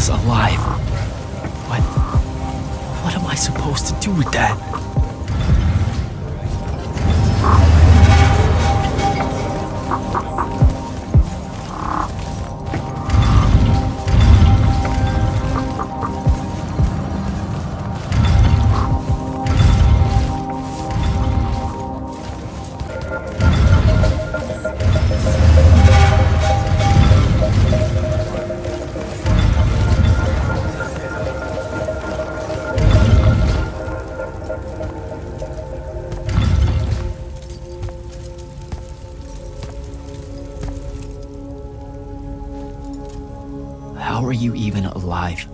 was alive. What am I supposed to do with that? How are you even alive?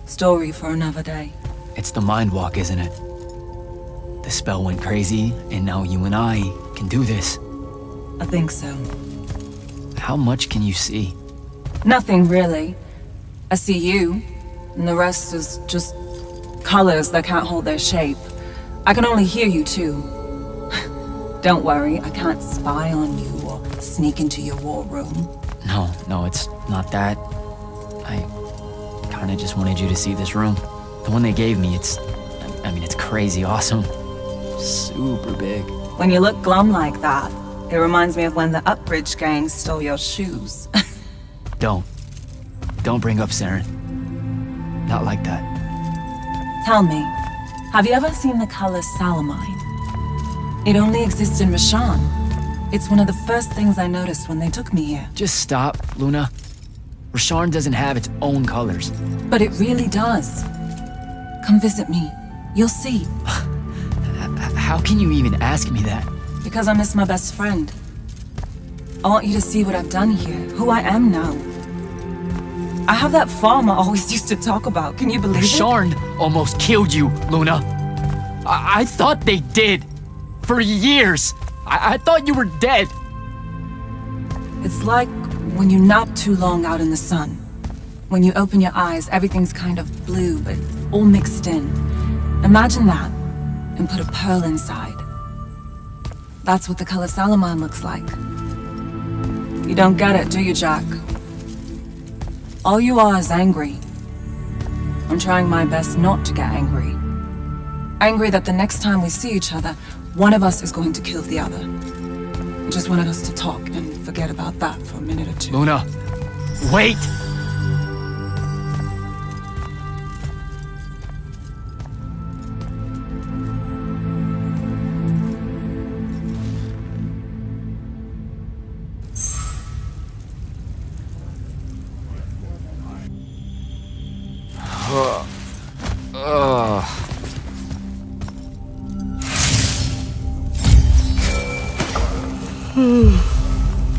Story for another day. It's the mind walk, isn't it? The spell went crazy, and now you and I can do this. I think so. How much can you see? Nothing really. I see you, and the rest is just colors that can't hold their shape. I can only hear you too. Don't worry, I can't spy on you or sneak into your war room. No, it's not that. I kinda just wanted you to see this room. The one they gave me, it's crazy awesome. Super big. When you look glum like that, it reminds me of when the Upbridge gang stole your shoes. Don't bring up Saren. Not like that. Tell me, have you ever seen the color Salamine? It only exists in Rashan. It's one of the first things I noticed when they took me here. Just stop, Luna. Rasharn doesn't have its own colors. But it really does. Come visit me. You'll see. How can you even ask me that? Because I miss my best friend. I want you to see what I've done here, who I am now. I have that farm I always used to talk about. Can you believe it? Rasharn almost killed you, Luna. I thought they did. For years. I thought you were dead. It's like when you nap too long out in the sun. When you open your eyes, everything's kind of blue, but all mixed in. Imagine that, and put a pearl inside. That's what the color Salamine looks like. You don't get it, do you, Jack? All you are is angry. I'm trying my best not to get angry. Angry that the next time we see each other, one of us is going to kill the other. I just wanted us to talk and forget about that for a minute or two. Luna, wait!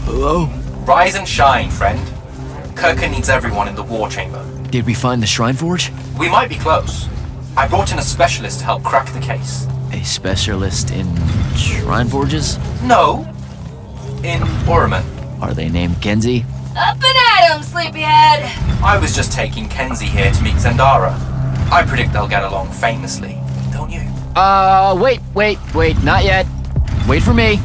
Hello? Rise and shine, friend. Kirka needs everyone in the war chamber. Did we find the Shrine Forge? We might be close. I brought in a specialist to help crack the case. A specialist in Shrine Forges? No. In Orman. Are they named Kenzie? Up and at 'em, sleepyhead! I was just taking Kenzie here to meet Zendara. I predict they'll get along famously, don't you? Wait, not yet. Wait for me.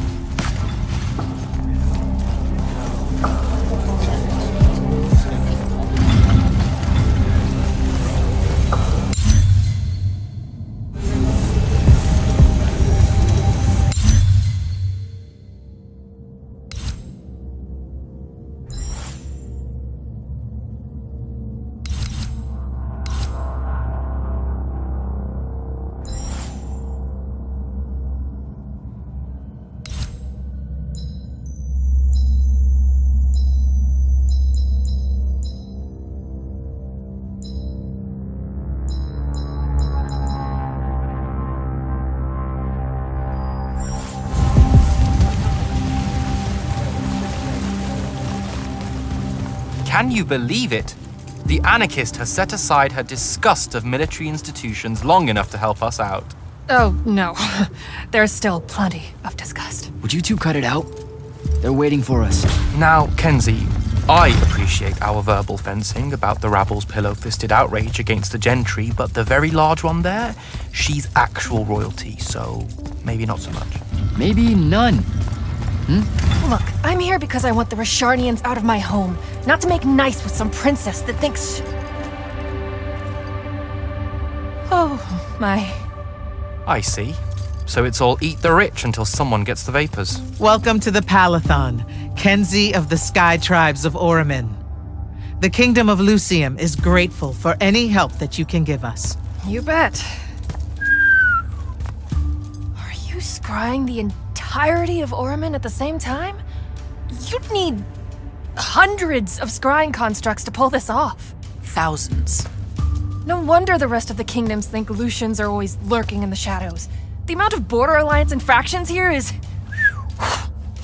Can you believe it? The anarchist has set aside her disgust of military institutions long enough to help us out. Oh, no. There's still plenty of disgust. Would you two cut it out? They're waiting for us. Now, Kenzie, I appreciate our verbal fencing about the rabble's pillow-fisted outrage against the gentry, but the very large one there, she's actual royalty, so maybe not so much. Maybe none. Look, I'm here because I want the Risharnians out of my home, not to make nice with some princess that thinks... Oh, my... I see. So it's all eat the rich until someone gets the vapors. Welcome to the Palathon, Kenzie of the Sky Tribes of Oramin. The Kingdom of Lucium is grateful for any help that you can give us. You bet. Are you scrying the entirety of Oramin at the same time? You'd need hundreds of scrying constructs to pull this off. Thousands. No wonder the rest of the kingdoms think Lucians are always lurking in the shadows. The amount of border alliance and factions here is...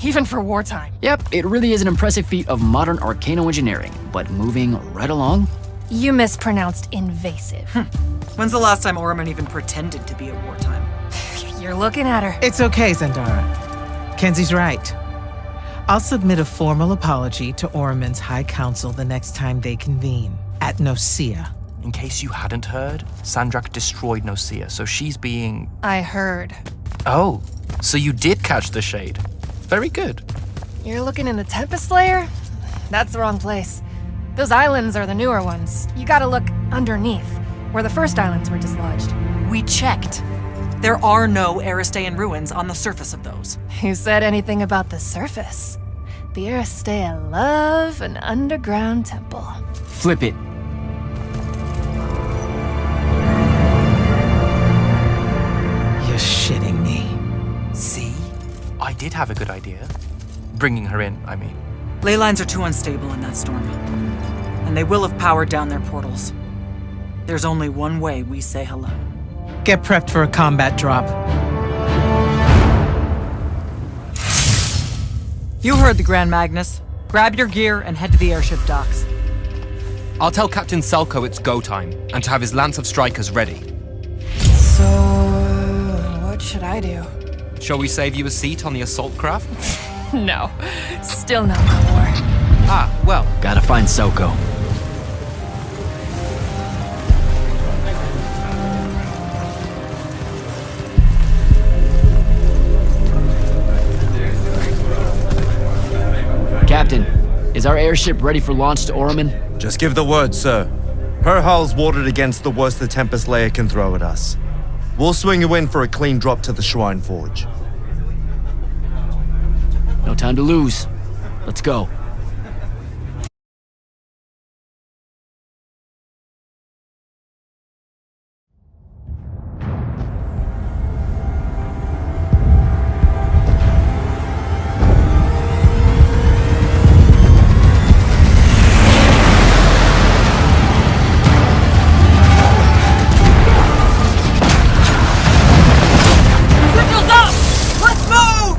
even for wartime. Yep, it really is an impressive feat of modern arcano-engineering, but moving right along? You mispronounced invasive. When's the last time Oramin even pretended to be at wartime? You're looking at her. It's okay, Zendara. Kenzie's right. I'll submit a formal apology to Oramin's High Council the next time they convene, at Nosea. In case you hadn't heard, Sandrakk destroyed Nosea, so she's being... I heard. Oh, so you did catch the shade. Very good. You're looking in the Tempest layer? That's the wrong place. Those islands are the newer ones. You gotta look underneath, where the first islands were dislodged. We checked. There are no Aristean ruins on the surface of those. Who said anything about the surface? The Aristeia love an underground temple. Flip it. You're shitting me. See? I did have a good idea. Bringing her in, I mean. Ley lines are too unstable in that storm. And they will have powered down their portals. There's only one way we say hello. Get prepped for a combat drop. You heard the Grand Magnus. Grab your gear and head to the airship docks. I'll tell Captain Selko it's go time, and to have his lance of strikers ready. So, what should I do? Shall we save you a seat on the assault craft? No, still not my war. Ah, well, Gotta find Soko. Captain, is our airship ready for launch to Oramin? Just give the word, sir. Her hull's warded against the worst the Tempest layer can throw at us. We'll swing you in for a clean drop to the Shrine Forge. No time to lose. Let's go. Signals up! Let's move!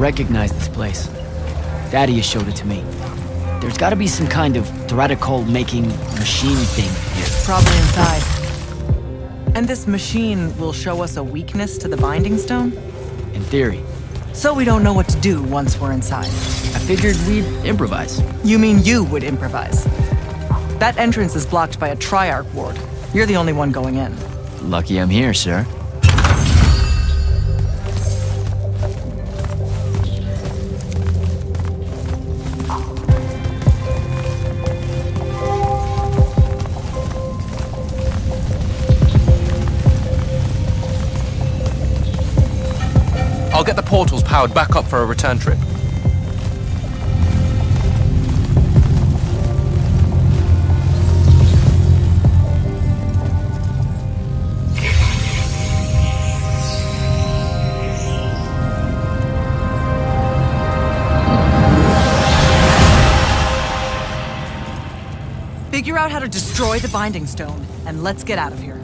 recognize this place. Daddy has showed it to me. There's gotta be some kind of Theratical-making machine thing here. Probably inside. And this machine will show us a weakness to the Binding Stone? In theory. So we don't know what to do once we're inside. I figured we'd improvise. You mean you would improvise? That entrance is blocked by a Triarch ward. You're the only one going in. Lucky I'm here, sir. I'll get the portals powered back up for a return trip. Figure out how to destroy the Binding Stone, and let's get out of here.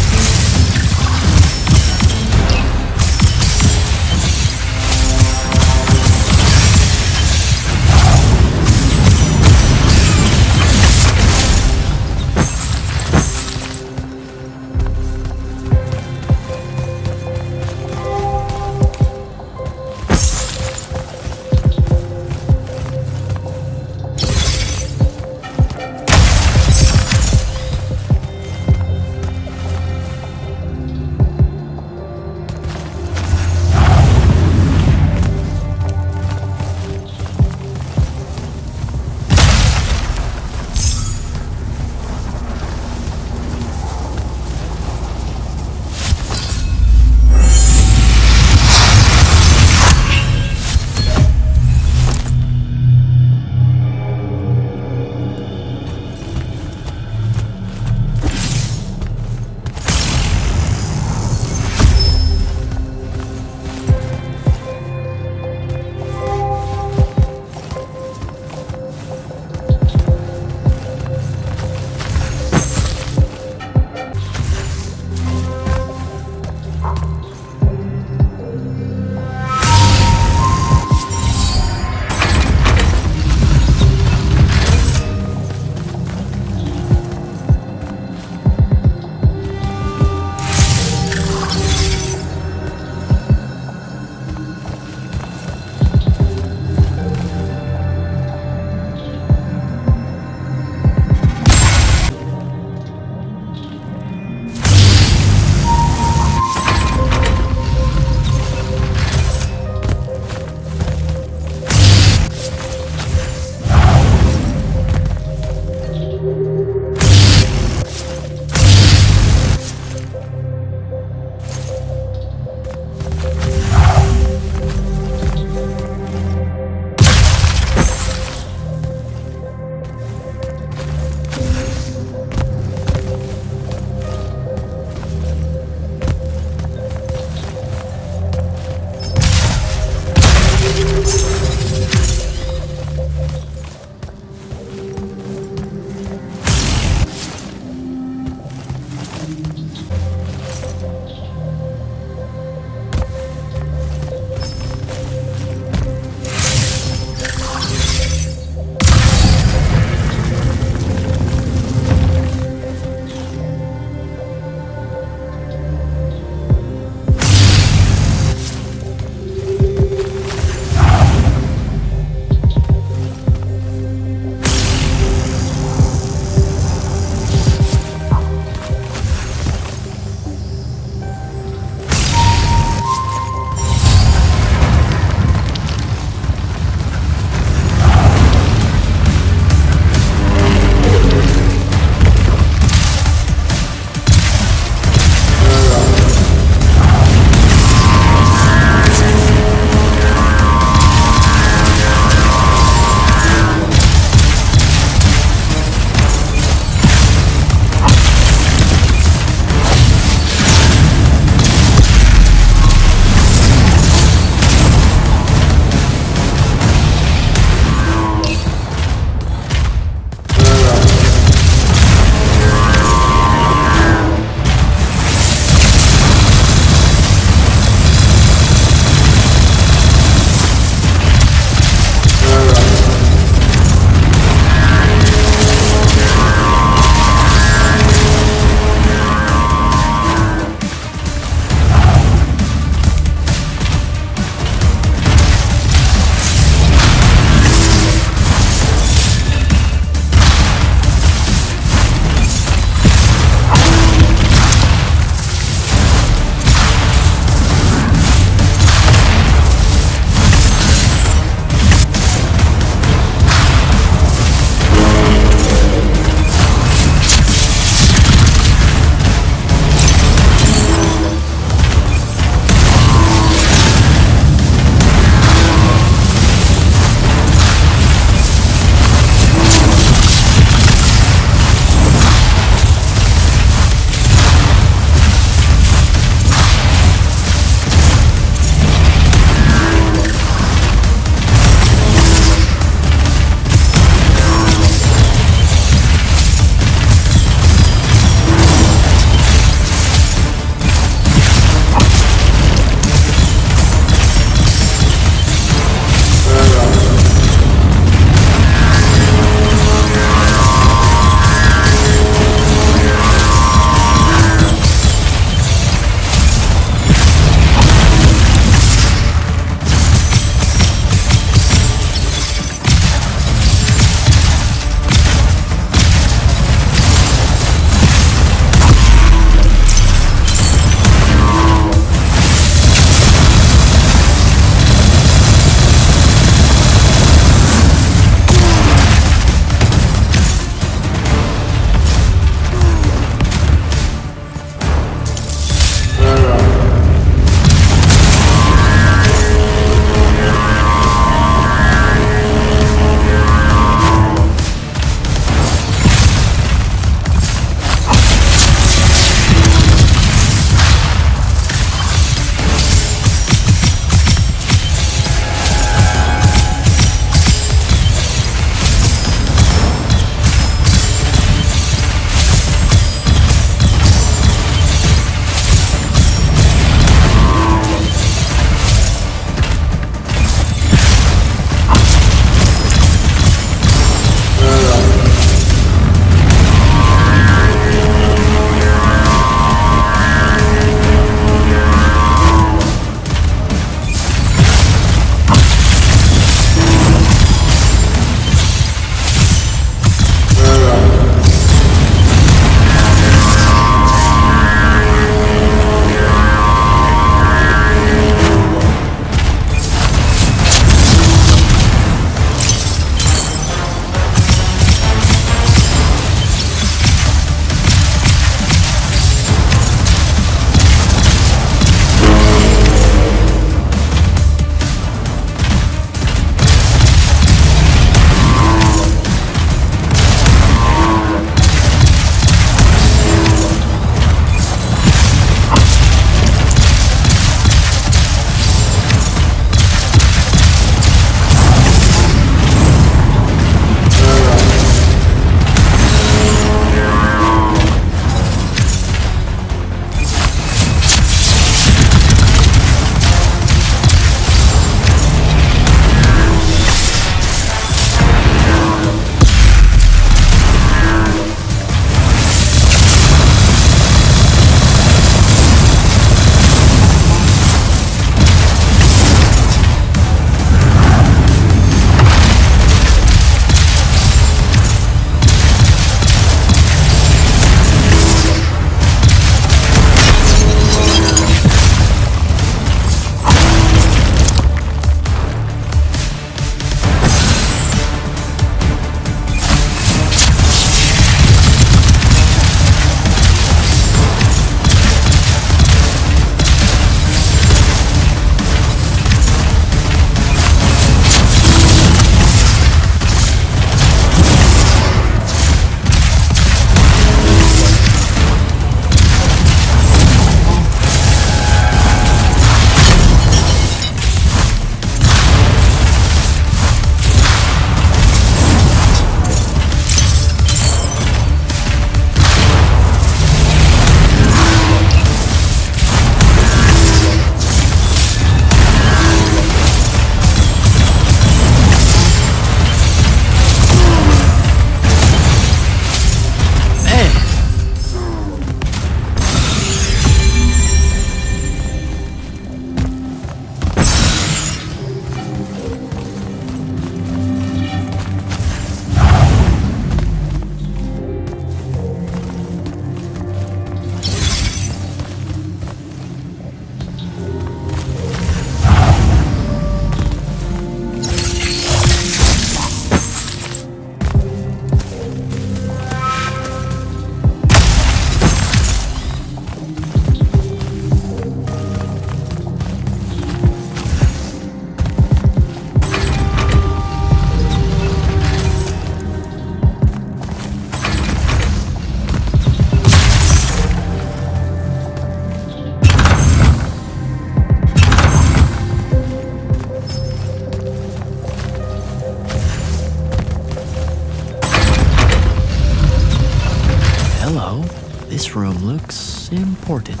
room looks important.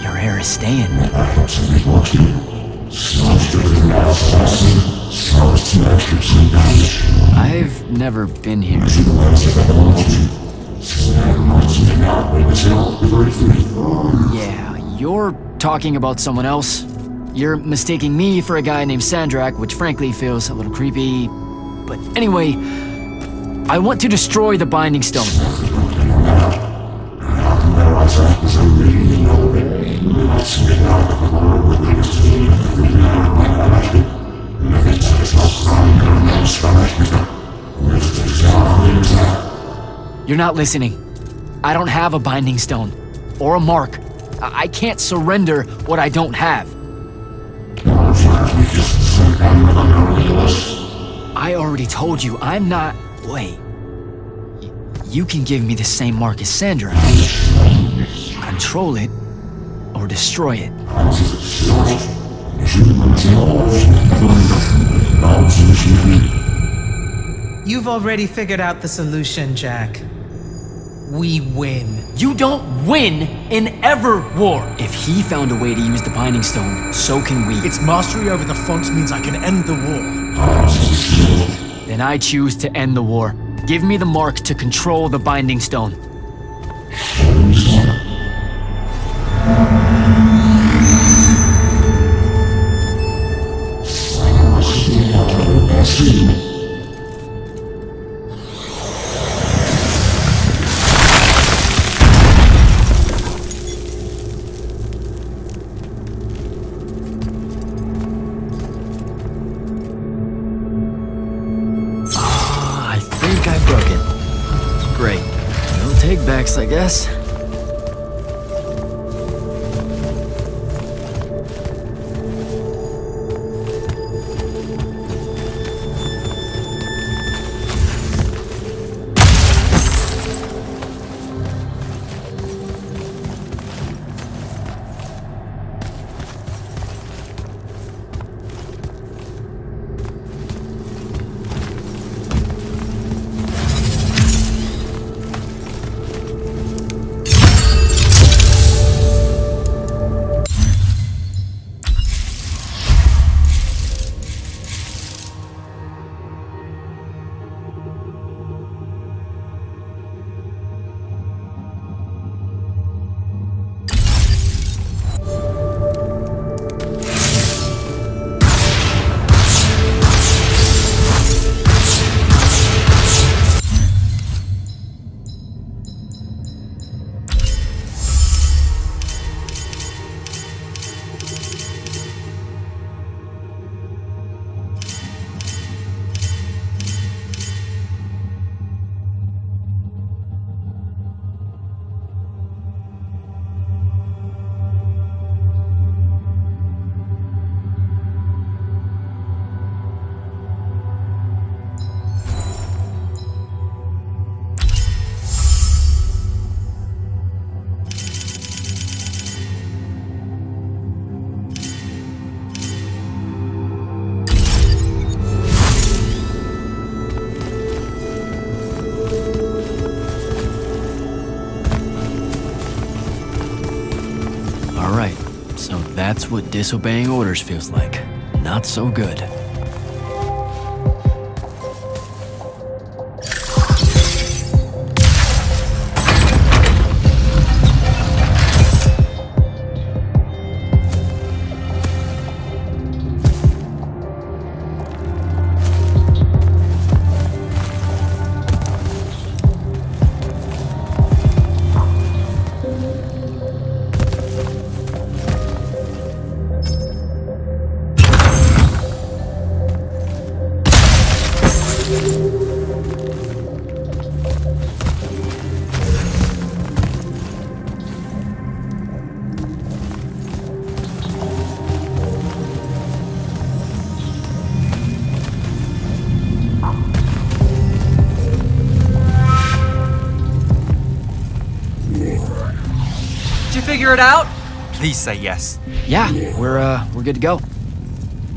Your hair is staying. I've never been here. Yeah, you're talking about someone else. You're mistaking me for a guy named Sandrakk, which frankly feels a little creepy. But anyway, I want to destroy the Binding Stone. You're not listening. I don't have a Binding Stone. Or a mark. I can't surrender what I don't have. I already told you, I'm not... Wait. You can give me the same mark as Sandra. Control it, or destroy it. You've already figured out the solution, Jack. We win. You don't win in ever war. If he found a way to use the Binding Stone, so can we. Its mastery over the fonts means I can end the war. Then I choose to end the war. Give me the mark to control the Binding Stone. I think I broke it. Great. No take-backs, I guess. Alright, so that's what disobeying orders feels like. Not so good. figure it out? Please say yes. Yeah, we're good to go.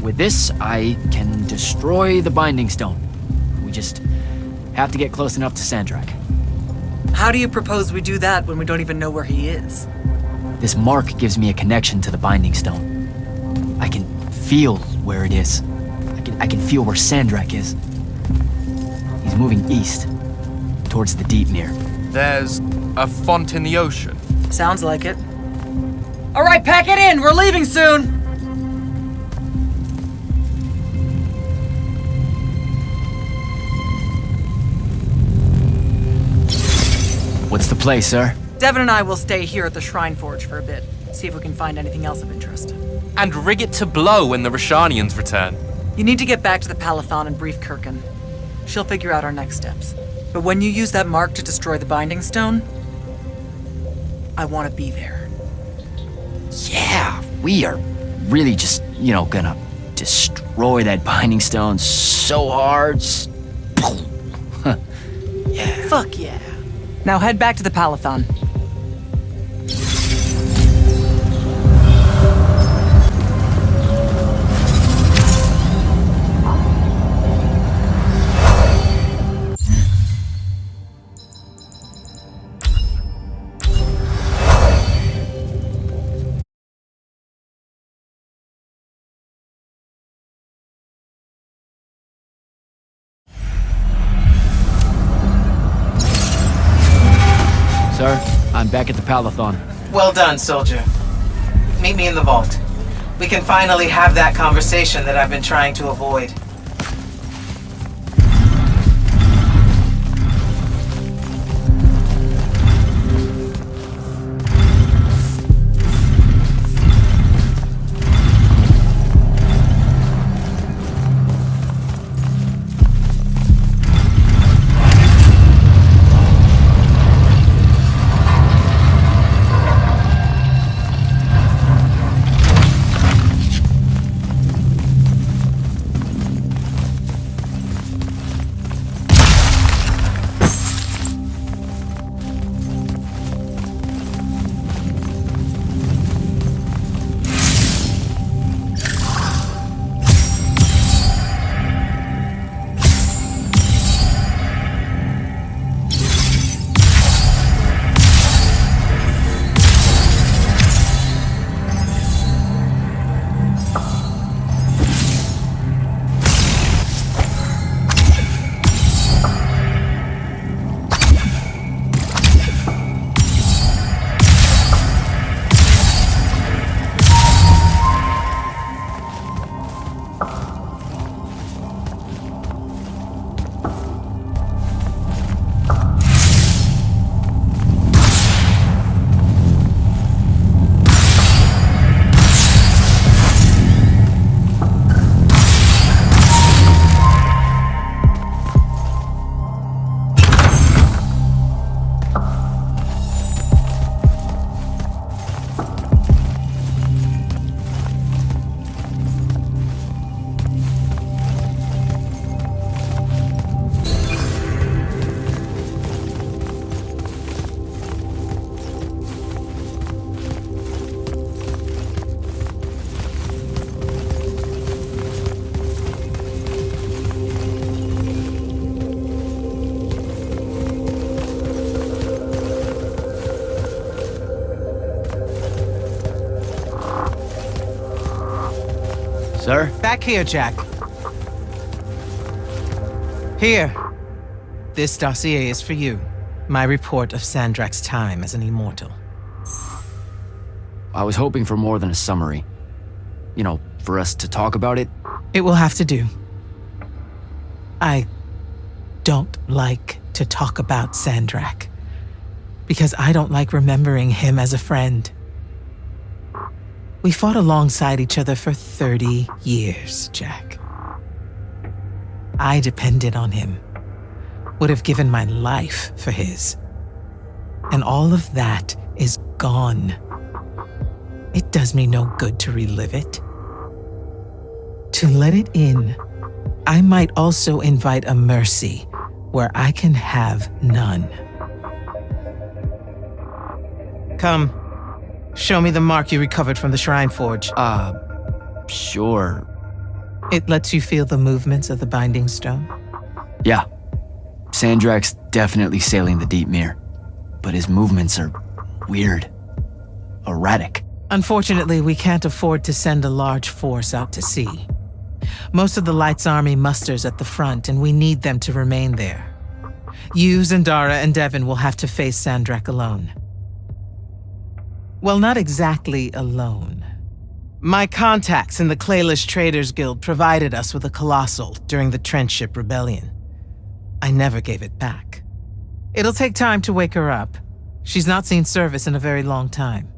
With this, I can destroy the Binding Stone. We just have to get close enough to Sandrakk. How do you propose we do that when we don't even know where he is? This mark gives me a connection to the Binding Stone. I can feel where it is. I can feel where Sandrakk is. He's moving east, towards the deep mirror. There's a font in the ocean. Sounds like it. All right, pack it in. We're leaving soon. What's the play, sir? Devin and I will stay here at the Shrine Forge for a bit. See if we can find anything else of interest. And rig it to blow when the Rashanians return. You need to get back to the Palathon and brief Kirkin. She'll figure out our next steps. But when you use that mark to destroy the Binding Stone, I want to be there. Yeah, we are really just, gonna destroy that Binding Stone so hard. Yeah. Fuck yeah. Now head back to the Palathon. Sir, I'm back at the Palathon. Well done, soldier. Meet me in the vault. We can finally have that conversation that I've been trying to avoid. Sir? Back here, Jack. Here. This dossier is for you. My report of Sandrakk's time as an immortal. I was hoping for more than a summary. For us to talk about it. It will have to do. I don't like to talk about Sandrakk, because I don't like remembering him as a friend. We fought alongside each other for 30 years, Jack. I depended on him, would have given my life for his. And all of that is gone. It does me no good to relive it. To let it in, I might also invite a mercy where I can have none. Come, Show me the mark you recovered from the Shrine Forge. Sure. It lets you feel the movements of the Binding Stone? Yeah. Sandrakk's definitely sailing the deep mirror, but his movements are weird. Erratic. Unfortunately, we can't afford to send a large force out to sea. Most of the Light's army musters at the front, and we need them to remain there. You, Zendara, and Devin will have to face Sandrakk alone. Well, not exactly alone. My contacts in the Clayless Traders Guild provided us with a Colossal during the Trench Ship Rebellion. I never gave it back. It'll take time to wake her up. She's not seen service in a very long time.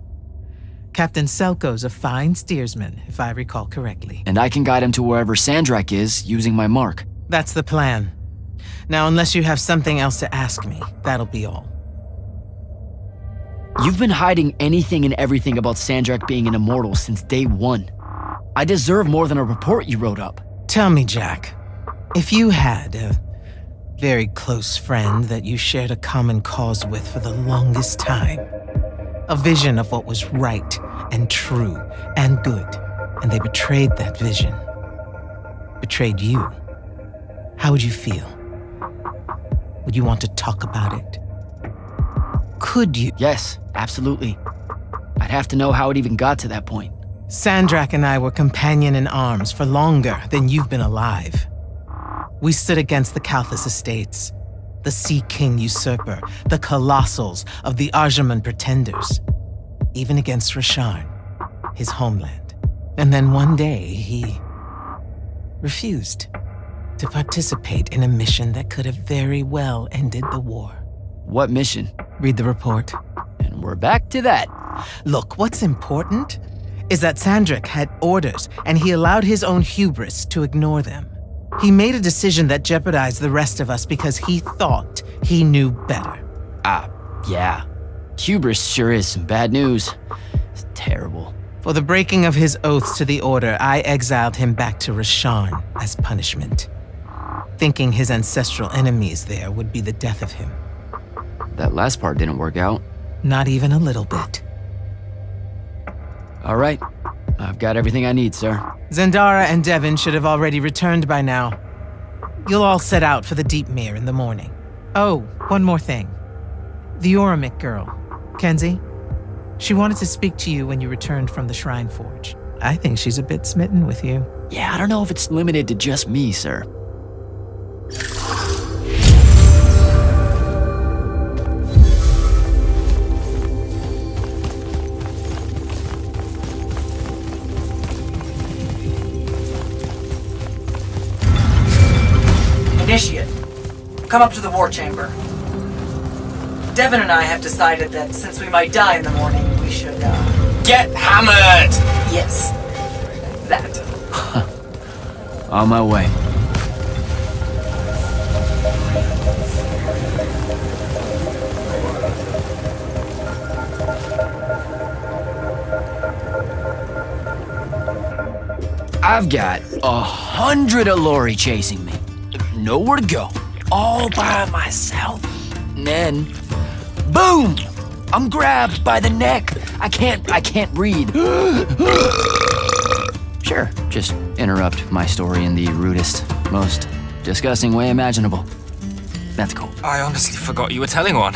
Captain Selko's a fine steersman, if I recall correctly. And I can guide him to wherever Sandrakk is using my mark. That's the plan. Now, unless you have something else to ask me, that'll be all. You've been hiding anything and everything about Sandrakk being an immortal since day one. I deserve more than a report you wrote up. Tell me, Jack, if you had a very close friend that you shared a common cause with for the longest time, a vision of what was right and true and good, and they betrayed that vision, betrayed you, how would you feel? Would you want to talk about it? Could you? Yes, absolutely. I'd have to know how it even got to that point. Sandrakk and I were companion in arms for longer than you've been alive. We stood against the Kalthus Estates, the Sea King usurper, the Colossals of the Arjaman Pretenders, even against Rasharn, his homeland. And then one day, he refused to participate in a mission that could have very well ended the war. What mission? Read the report. And we're back to that. Look, what's important is that Sandrakk had orders, and he allowed his own hubris to ignore them. He made a decision that jeopardized the rest of us because he thought he knew better. Yeah. Hubris sure is some bad news. It's terrible. For the breaking of his oaths to the Order, I exiled him back to Rasharn as punishment, thinking his ancestral enemies there would be the death of him. That last part didn't work out. Not even a little bit. All right. I've got everything I need, sir. Zendara and Devin should have already returned by now. You'll all set out for the Deep Mere in the morning. Oh, one more thing. The Orimic girl, Kenzie, she wanted to speak to you when you returned from the Shrine Forge. I think she's a bit smitten with you. Yeah, I don't know if it's limited to just me, sir. Initiate, come up to the war chamber. Devin and I have decided that since we might die in the morning, we should, Get hammered! Yes. That. On my way. I've got 100 Allori chasing me. Nowhere to go. All by myself. And then, boom! I'm grabbed by the neck. I can't breathe. Sure, just interrupt my story in the rudest, most disgusting way imaginable. That's cool. I honestly forgot you were telling one.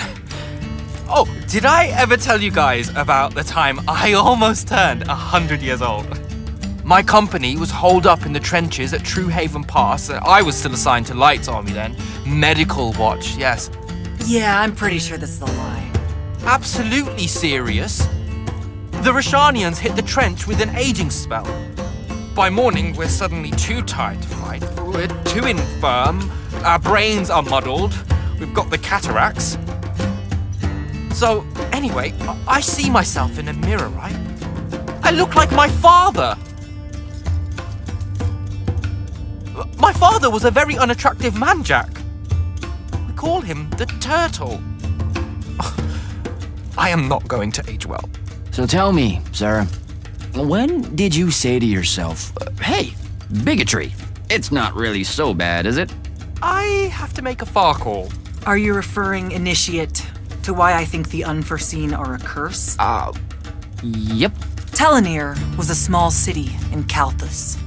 Oh, did I ever tell you guys about the time I almost turned 100 years old? My company was holed up in the trenches at True Haven Pass. I was still assigned to Light's army then. Medical watch, yes. Yeah, I'm pretty sure this is a lie. Absolutely serious. The Rashanians hit the trench with an aging spell. By morning, we're suddenly too tired to fight. We're too infirm. Our brains are muddled. We've got the cataracts. So, anyway, I see myself in a mirror, right? I look like my father. My father was a very unattractive man, Jack. We call him the Turtle. I am not going to age well. So tell me, sir, when did you say to yourself, hey, bigotry, it's not really so bad, is it? I have to make a far call. Are you referring, Initiate, to why I think the unforeseen are a curse? Yep. Telenir was a small city in Kalthus.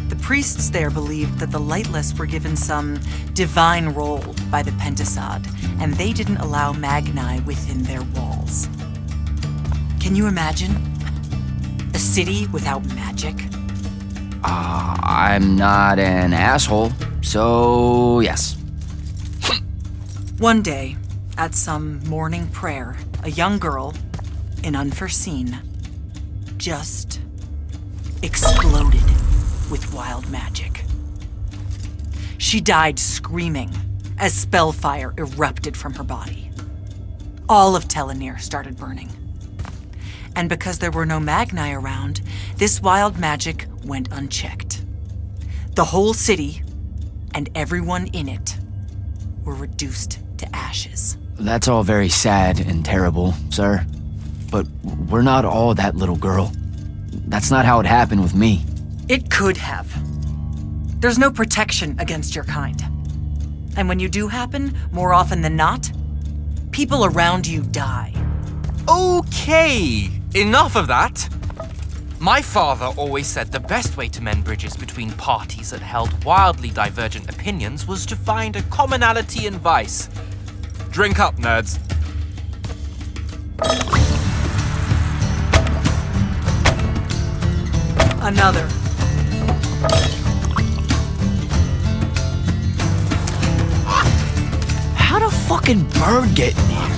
The priests there believed that the Lightless were given some divine role by the Pentasod, and they didn't allow Magni within their walls. Can you imagine? A city without magic? I'm not an asshole, so yes. One day, at some morning prayer, a young girl, an unforeseen, just exploded with wild magic. She died screaming as spellfire erupted from her body. All of Telenir started burning. And because there were no Magni around, this wild magic went unchecked. The whole city and everyone in it were reduced to ashes. That's all very sad and terrible, sir. But we're not all that little girl. That's not how it happened with me. It could have. There's no protection against your kind. And when you do happen, more often than not, people around you die. Okay, enough of that. My father always said the best way to mend bridges between parties that held wildly divergent opinions was to find a commonality in vice. Drink up, nerds. Another. How'd a fucking bird get in here?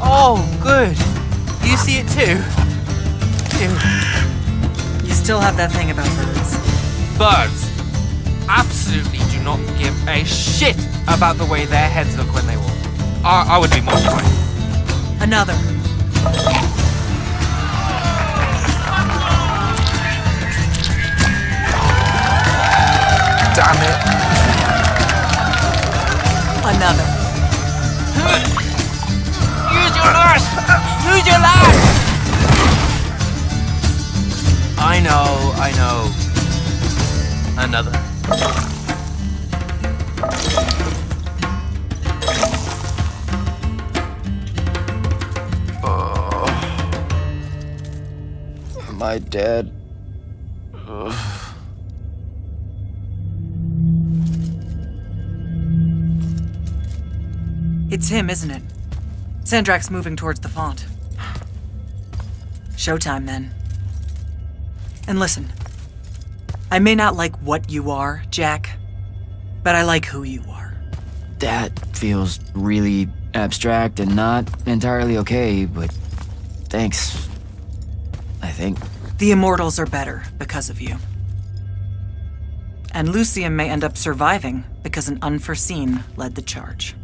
Oh, good. You see it too? You still have that thing about birds. Birds absolutely do not give a shit about the way their heads look when they walk. I would be mortified. Another. Damn it. Another. Use your lash! Use your lash! I know. Another. Am I dead? It's him, isn't it? Sandrakk's moving towards the font. Showtime, then. And listen, I may not like what you are, Jack, but I like who you are. That feels really abstract and not entirely okay, but thanks. I think. The Immortals are better because of you. And Lucium may end up surviving because an unforeseen led the charge.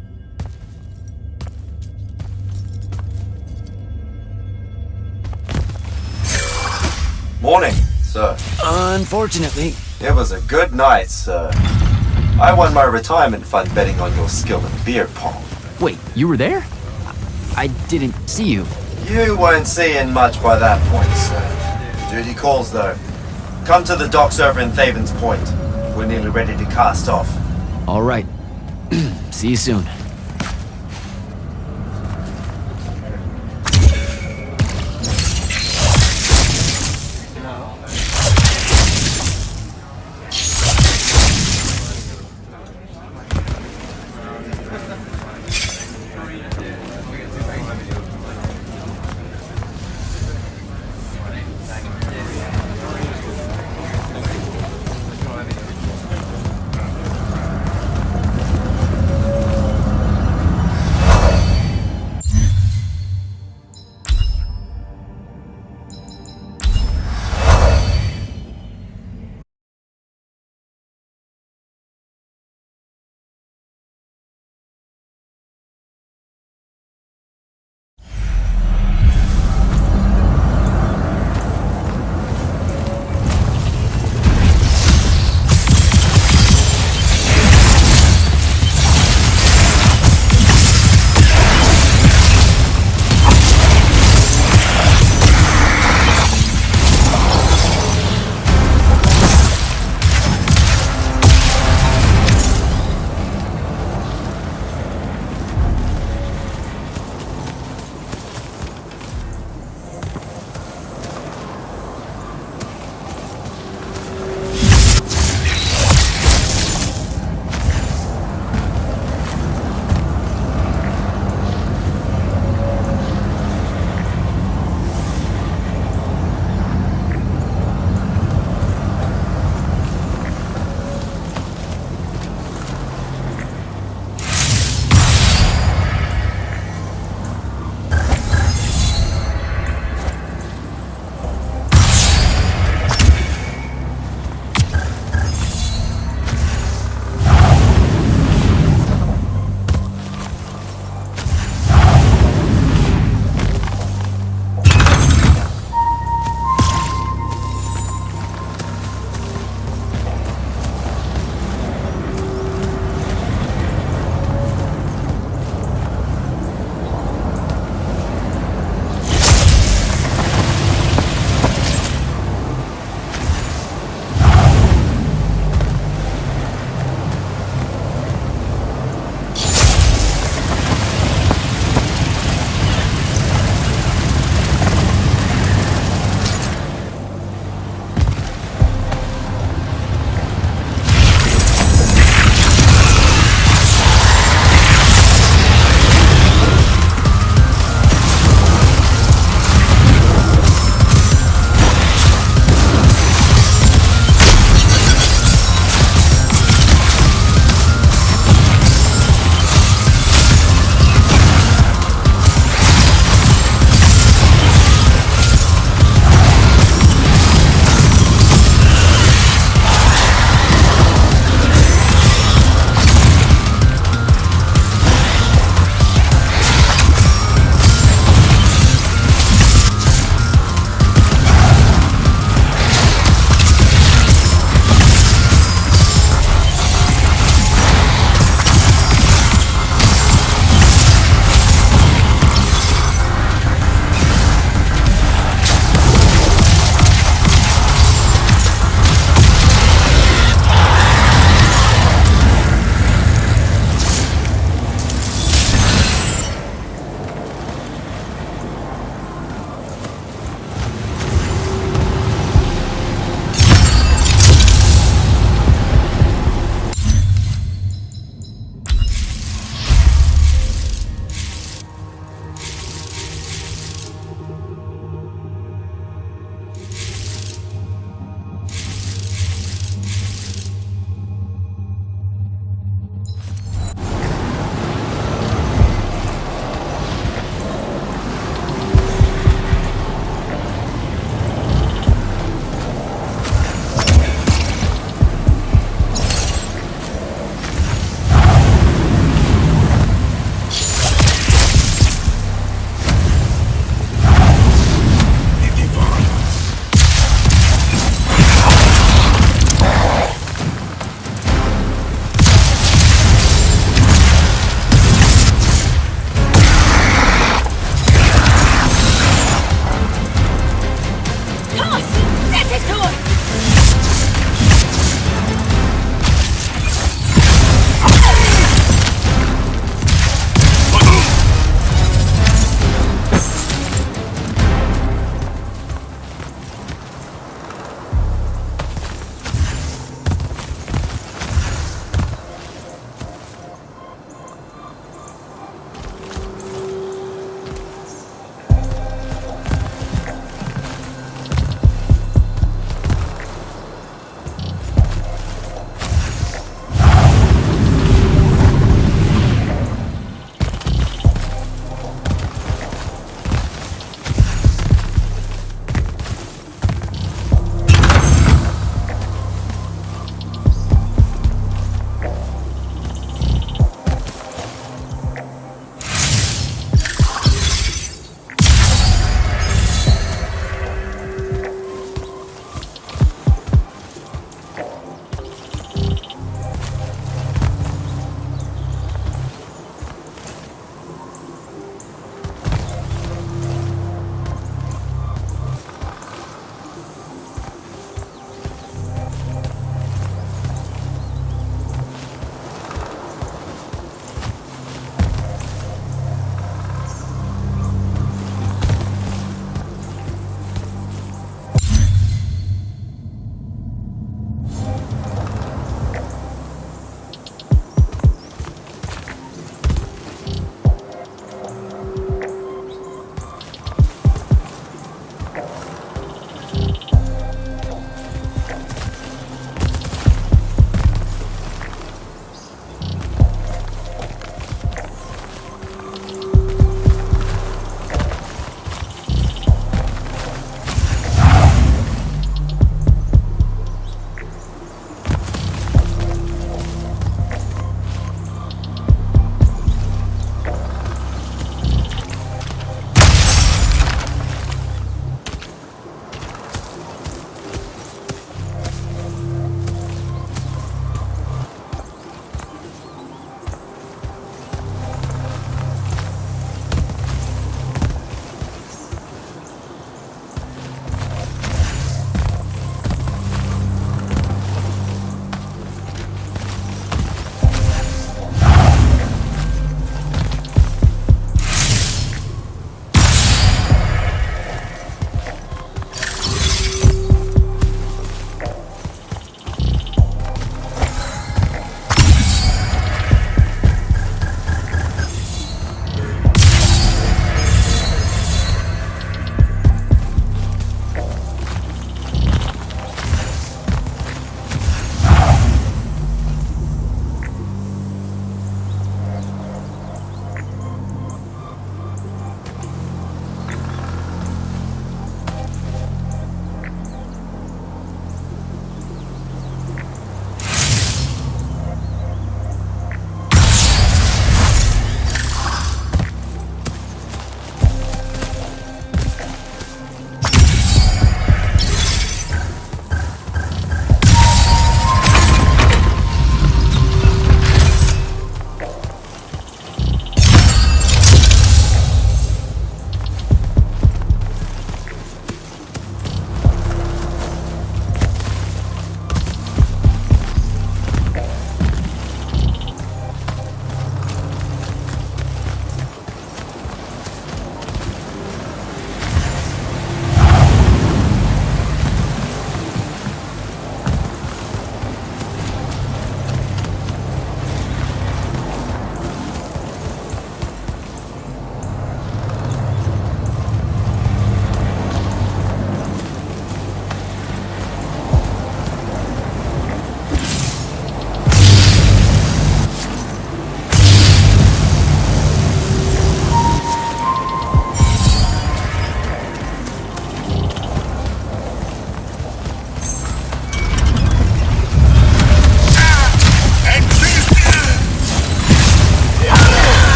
Morning, sir. Unfortunately. It was a good night, sir. I won my retirement fund betting on your skill in beer pong. Wait, you were there? I didn't see you. You weren't seeing much by that point, sir. Duty calls, though. Come to the docks over in Thaven's Point. We're nearly ready to cast off. All right. See you soon.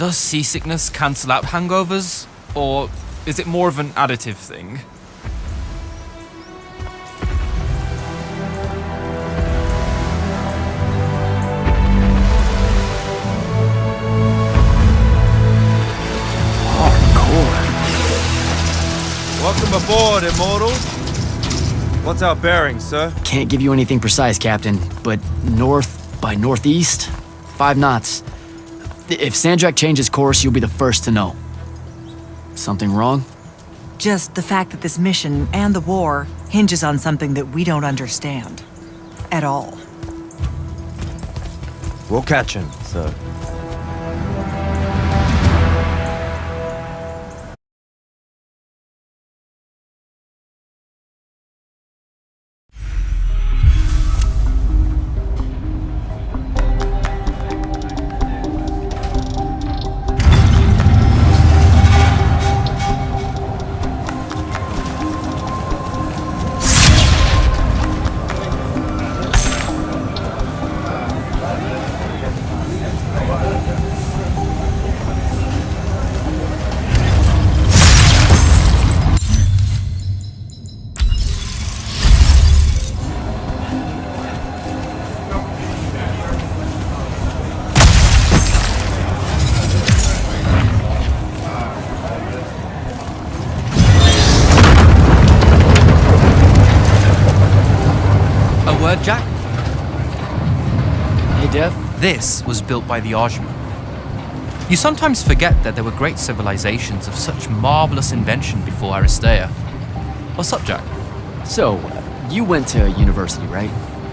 Does seasickness cancel out hangovers? Or is it more of an additive thing? Welcome aboard, Immortals. What's our bearing, sir? Can't give you anything precise, Captain, but north by northeast, 5 knots. If Sandrakk changes course, you'll be the first to know. Something wrong? Just the fact that this mission and the war hinges on something that we don't understand. At all. We'll catch him, sir. Jack? Hey, Dev? This was built by the Ajman. You sometimes forget that there were great civilizations of such marvelous invention before Aristea. What's up, Jack? So, you went to university, right?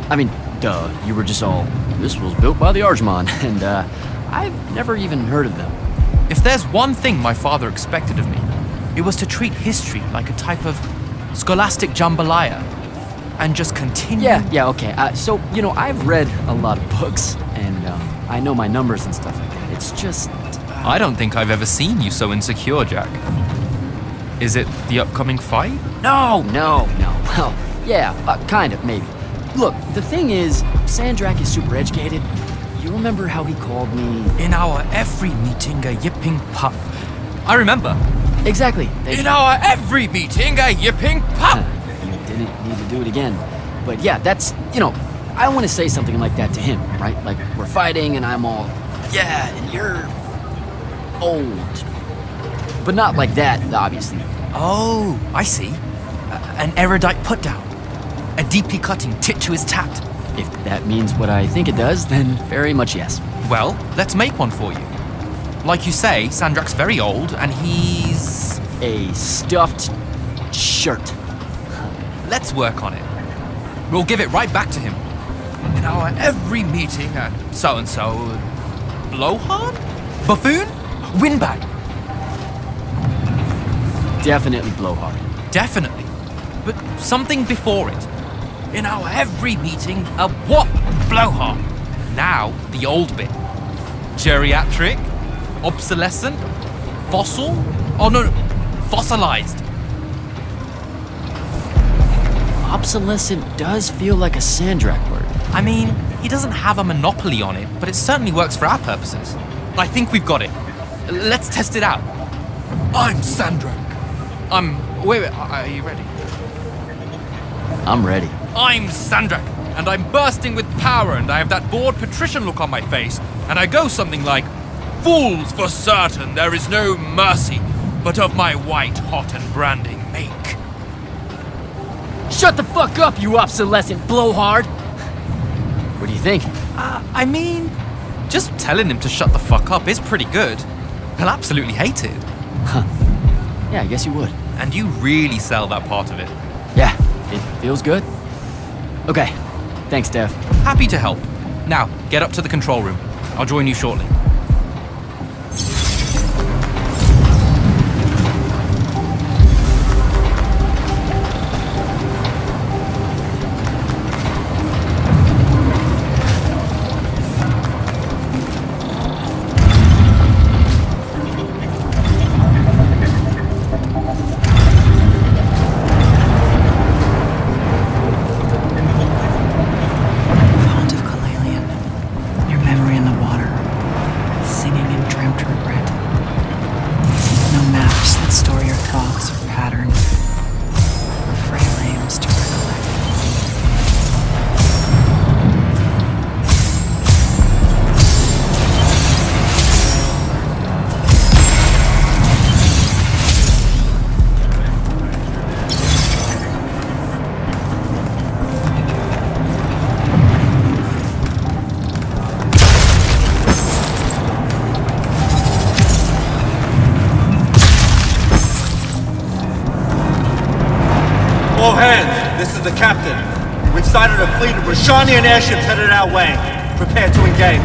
I mean, duh, you were just all, this was built by the Ajman, and I've never even heard of them. If there's one thing my father expected of me, it was to treat history like a type of scholastic jambalaya. And just continue? Yeah, okay. So, you know, I've read a lot of books, and I know my numbers and stuff like that. It's just... I don't think I've ever seen you so insecure, Jack. Is it the upcoming fight? No. Well, yeah, kind of, maybe. Look, the thing is, Sandrakk is super educated. You remember how he called me... In our every meeting, a yipping pup. I remember. Exactly. In our every meeting, a yipping pup! Didn't need to do it again. But yeah, that's, you know, I want to say something like that to him, right? Like, we're fighting and I'm all, yeah, and you're old. But not like that, obviously. Oh, I see. An erudite put-down. A deeply cutting tit to his tat. If that means what I think it does, then very much yes. Well, let's make one for you. Like you say, Sandrakk's very old, and he's... a stuffed shirt. Let's work on it. We'll give it right back to him. In our every meeting at so-and-so... Blowhard? Buffoon? Windbag? Definitely blowhard. Definitely. But something before it. In our every meeting, a what? Blowhard. Now, the old bit. Geriatric? Obsolescent? Fossil? Oh no, fossilized. Obsolescent does feel like a Sandrakk word. I mean, he doesn't have a monopoly on it, but it certainly works for our purposes. I think we've got it. Let's test it out. I'm Sandrakk. Wait, are you ready? I'm ready. I'm Sandrakk, and I'm bursting with power, and I have that bored patrician look on my face, and I go something like, "Fools, for certain, there is no mercy, but of my white hot and branding make." Shut the fuck up, you obsolescent blowhard! What do you think? I mean, just telling him to shut the fuck up is pretty good. He'll absolutely hate it. Huh. Yeah, I guess you would. And you really sell that part of it. Yeah, it feels good. Okay, thanks, Dev. Happy to help. Now, get up to the control room. I'll join you shortly. Captain. We've sighted a fleet of Rashanian airships headed our way. Prepare to engage.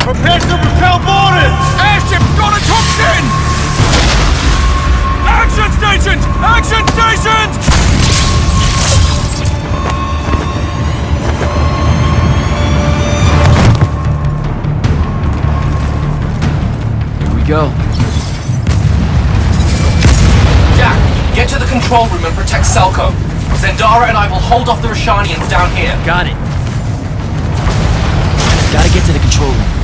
Prepare to repel boarders! Airship's got a toxin! Action stations! Action stations! Here we go. Jack, get to the control room and protect Selko. Zendara and I will hold off the Rashanians down here. Got it. Gotta get to the control room.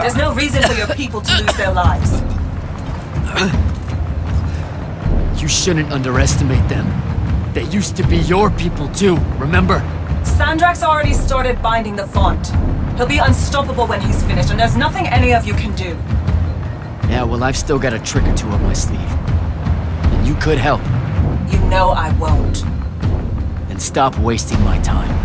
There's no reason for your people to lose their lives. You shouldn't underestimate them. They used to be your people too, remember? Sandrakk's already started binding the font. He'll be unstoppable when he's finished, and there's nothing any of you can do. Yeah, well, I've still got a trick or two up my sleeve. And you could help. You know I won't. Then stop wasting my time.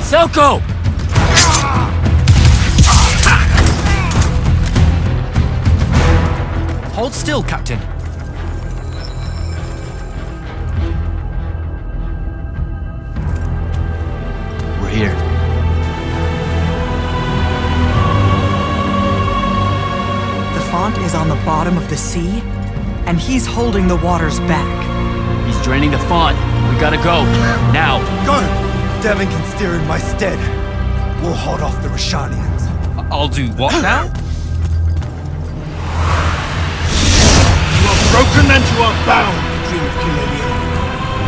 Selko! Hold still, Captain. We're here. The font is on the bottom of the sea, and he's holding the waters back. He's draining the font. We gotta go. Now. Go! Devin can steer in my stead. We'll hold off the Rashanians. I'll do what now? You are broken and you are bound, Dream of Kilenia.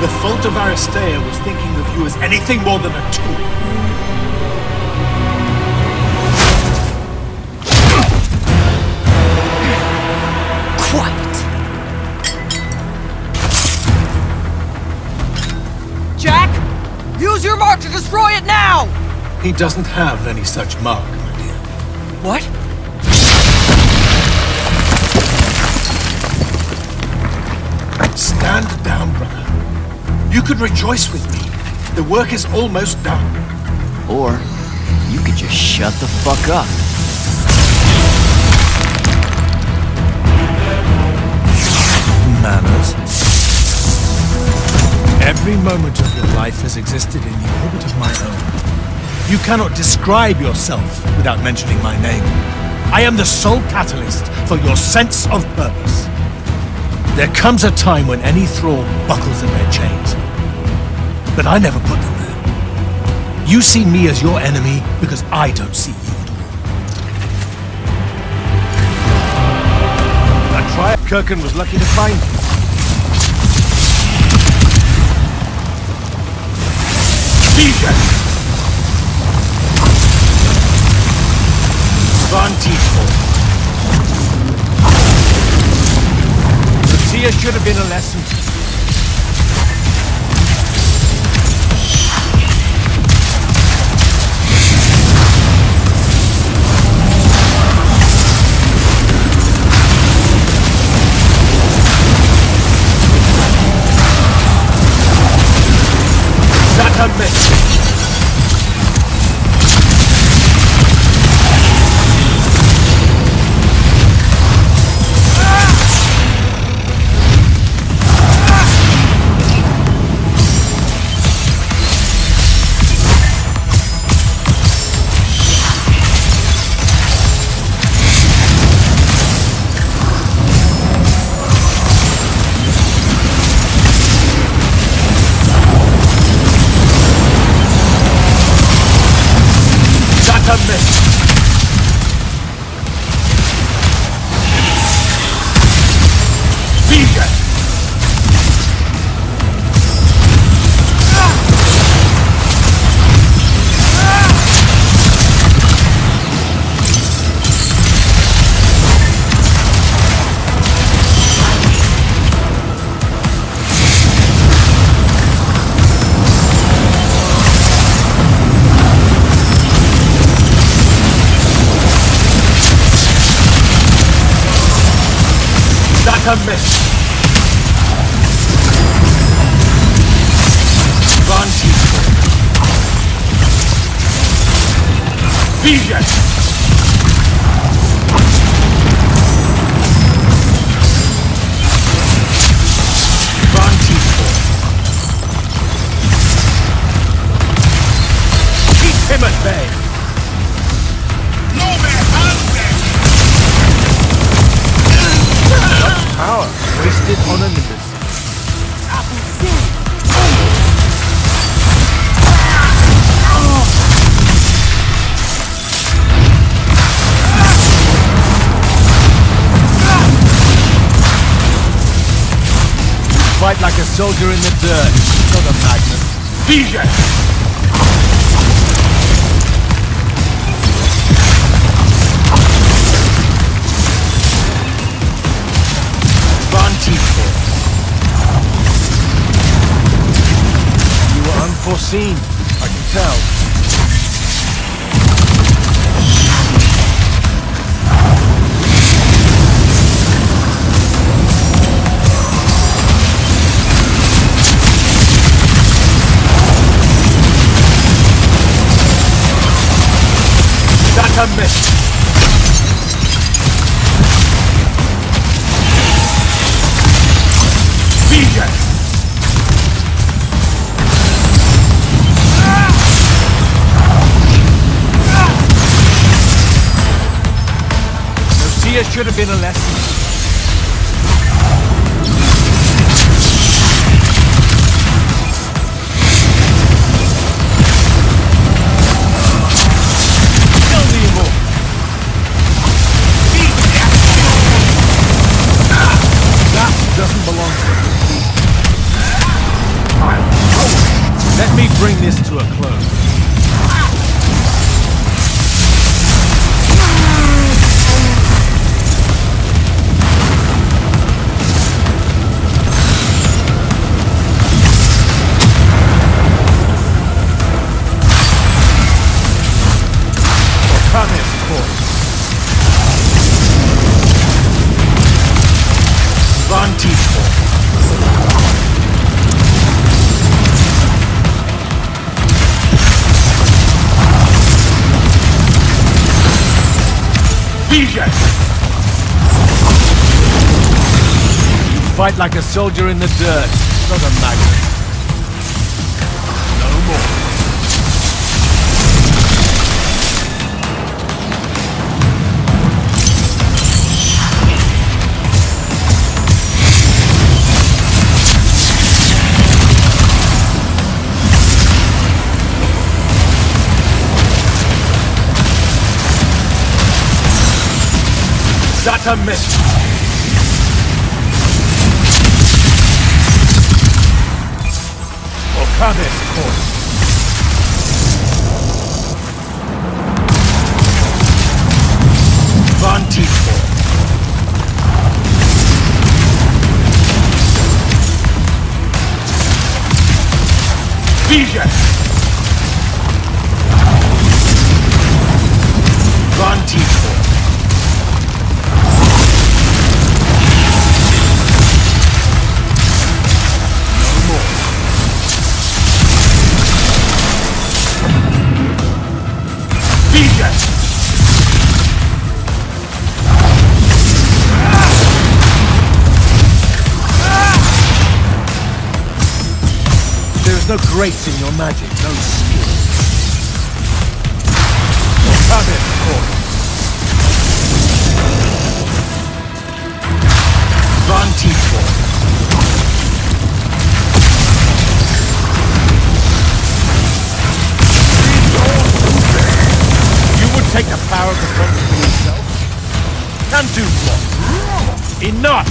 The fault of Aristea was thinking of you as anything more than a tool. Quiet! Jack! Use your mark to destroy it now! He doesn't have any such mark, my dear. What? Stand down, brother. You could rejoice with me. The work is almost done. Or you could just shut the fuck up. Manners. Every moment of your life has existed in the orbit of my own. You cannot describe yourself without mentioning my name. I am the sole catalyst for your sense of purpose. There comes a time when any thrall buckles in their chains. But I never put them there. You see me as your enemy because I don't see you at all. That trial Kirkin was lucky to find you. Lucia should have been a lesson. That a miss. A miss. Vision. Keep him at bay. Power wasted on a Nimbus. Fight like a soldier in the dirt, not a magnet. Vision! You were unforeseen, I can tell. That's a miss. Lucia should have been a lesson. Kill the Immortal. That doesn't belong to us. Let me bring this to a close. Fight like a soldier in the dirt, not a magnet. That's a miss. Okabe's course. Van Teefort. Vision. Van Teefort. There's no grace in your magic, no skill. Okabe's course. Van Teefort. You would take the power of the country for yourself? And do what? Enough!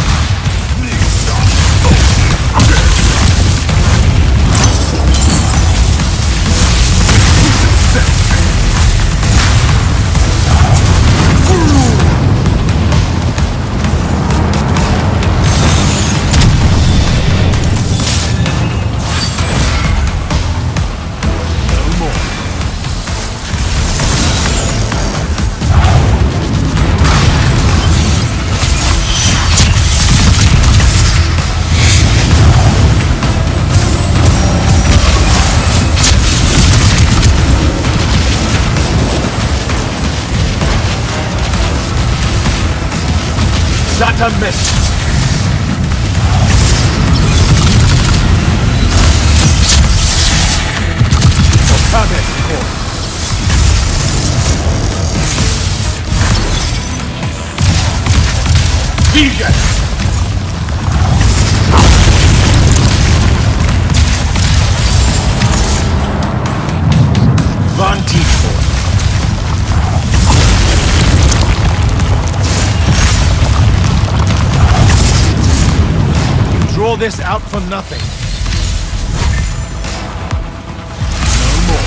That's a miss. Okabe's course. Vision. Van Teefort. Draw this out for nothing. No more.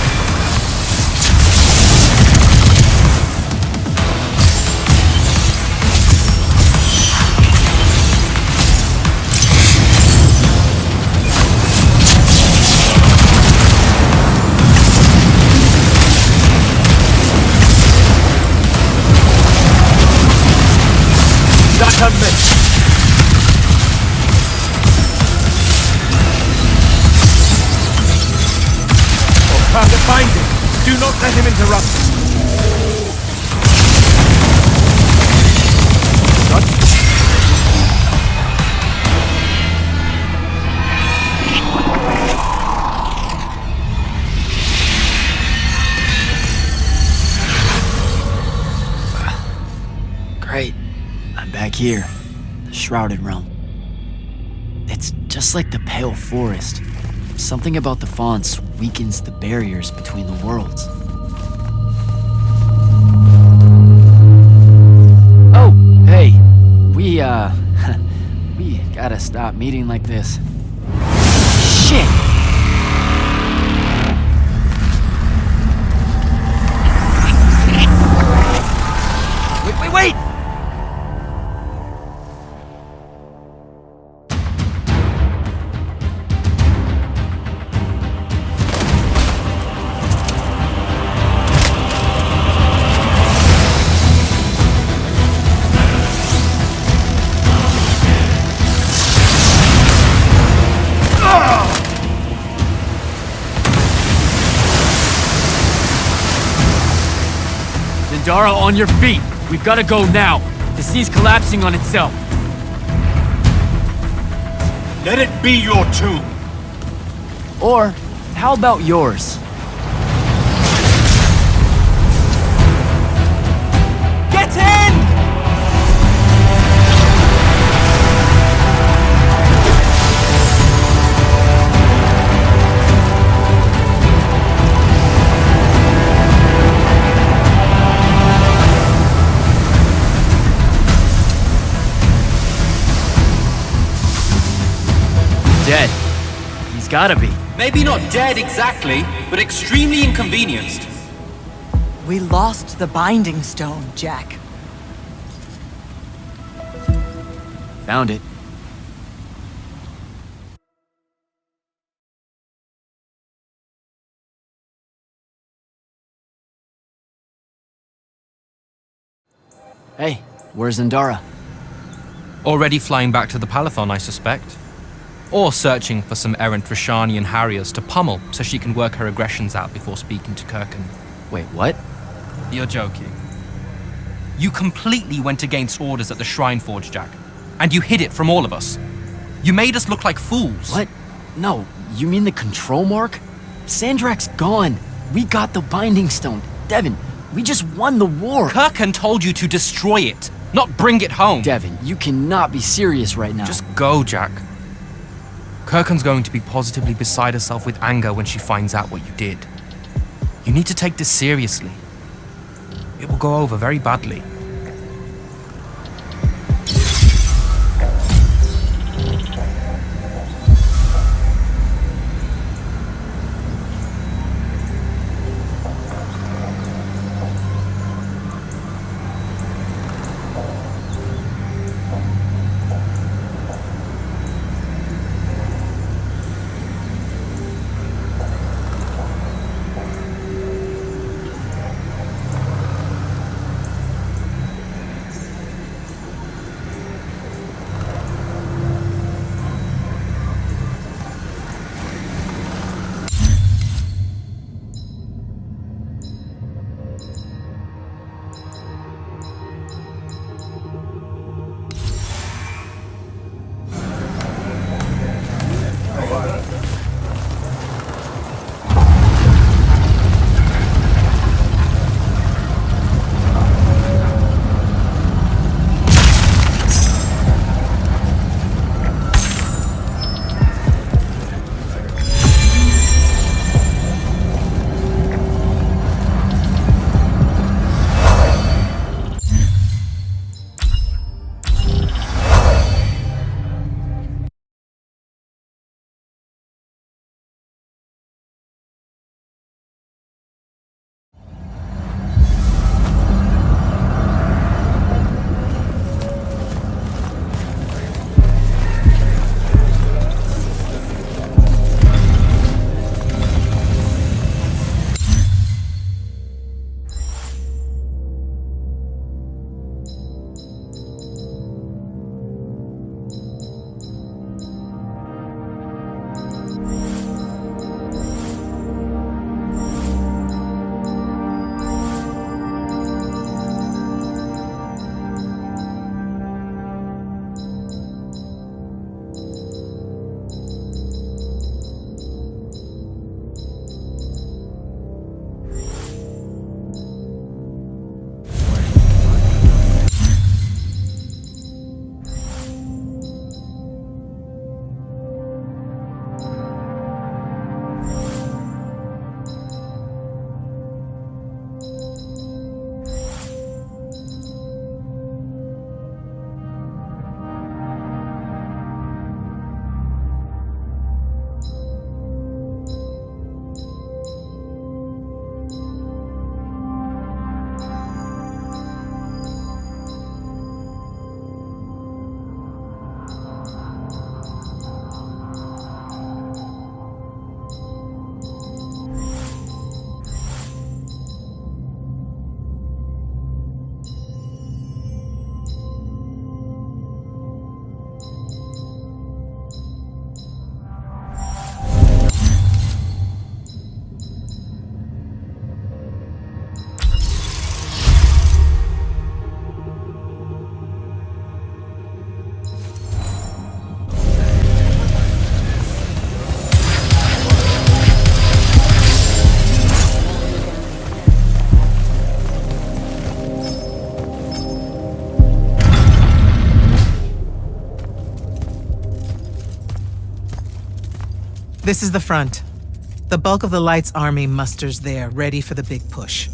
That's a miss. Find him. Do not let him interrupt. Great. I'm back here. The Shrouded Realm. It's just like the Pale Forest. Something about the fonts weakens the barriers between the worlds. Oh, hey. We gotta stop meeting like this. Shit! Wait! Zendara, on your feet! We've gotta go now! The sea's collapsing on itself! Let it be your tomb! Or, how about yours? Get in! dead. He's gotta be. Maybe not dead exactly, but extremely inconvenienced. We lost the Binding Stone, Jack. Found it. Hey, where's Zendara? Already flying back to the Palathon, I suspect. Or searching for some errant Rashanian harriers to pummel so she can work her aggressions out before speaking to Kirkan. Wait, what? You're joking. You completely went against orders at the Shrine Forge, Jack. And you hid it from all of us. You made us look like fools. What? No, you mean the control mark? Sandrakk's gone. We got the Binding Stone. Devin, we just won the war. Kirkan told you to destroy it, not bring it home. Devin, you cannot be serious right now. Just go, Jack. Kirkan's going to be positively beside herself with anger when she finds out what you did. You need to take this seriously. It will go over very badly. This is the front. The bulk of the Light's army musters there, ready for the big push.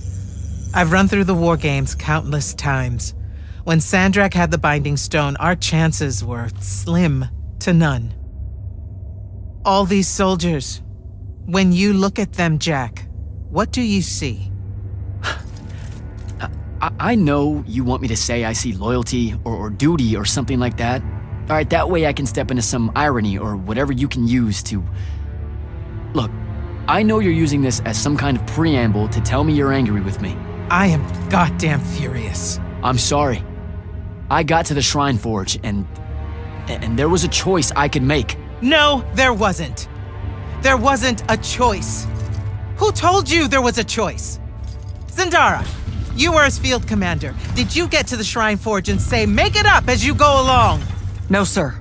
I've run through the war games countless times. When Sandrakk had the Binding Stone, our chances were slim to none. All these soldiers. When you look at them, Jack, what do you see? I know you want me to say I see loyalty or duty or something like that. All right, that way I can step into some irony or whatever you can use to... Look, I know you're using this as some kind of preamble to tell me you're angry with me. I am goddamn furious. I'm sorry. I got to the Shrine Forge and there was a choice I could make. No, there wasn't. There wasn't a choice. Who told you there was a choice? Zendara, you were as field commander. Did you get to the Shrine Forge and say, make it up as you go along? No, sir.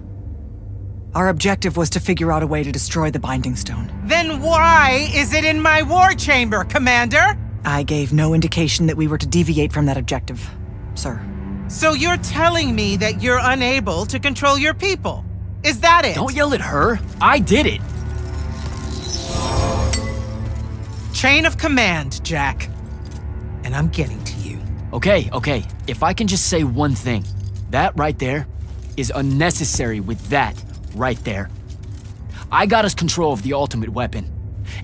Our objective was to figure out a way to destroy the Binding Stone. Then why is it in my war chamber, Commander? I gave no indication that we were to deviate from that objective, sir. So you're telling me that you're unable to control your people? Is that it? Don't yell at her. I did it. Chain of command, Jack. And I'm getting to you. Okay. If I can just say one thing. That right there is unnecessary with that right there. I got us control of the ultimate weapon.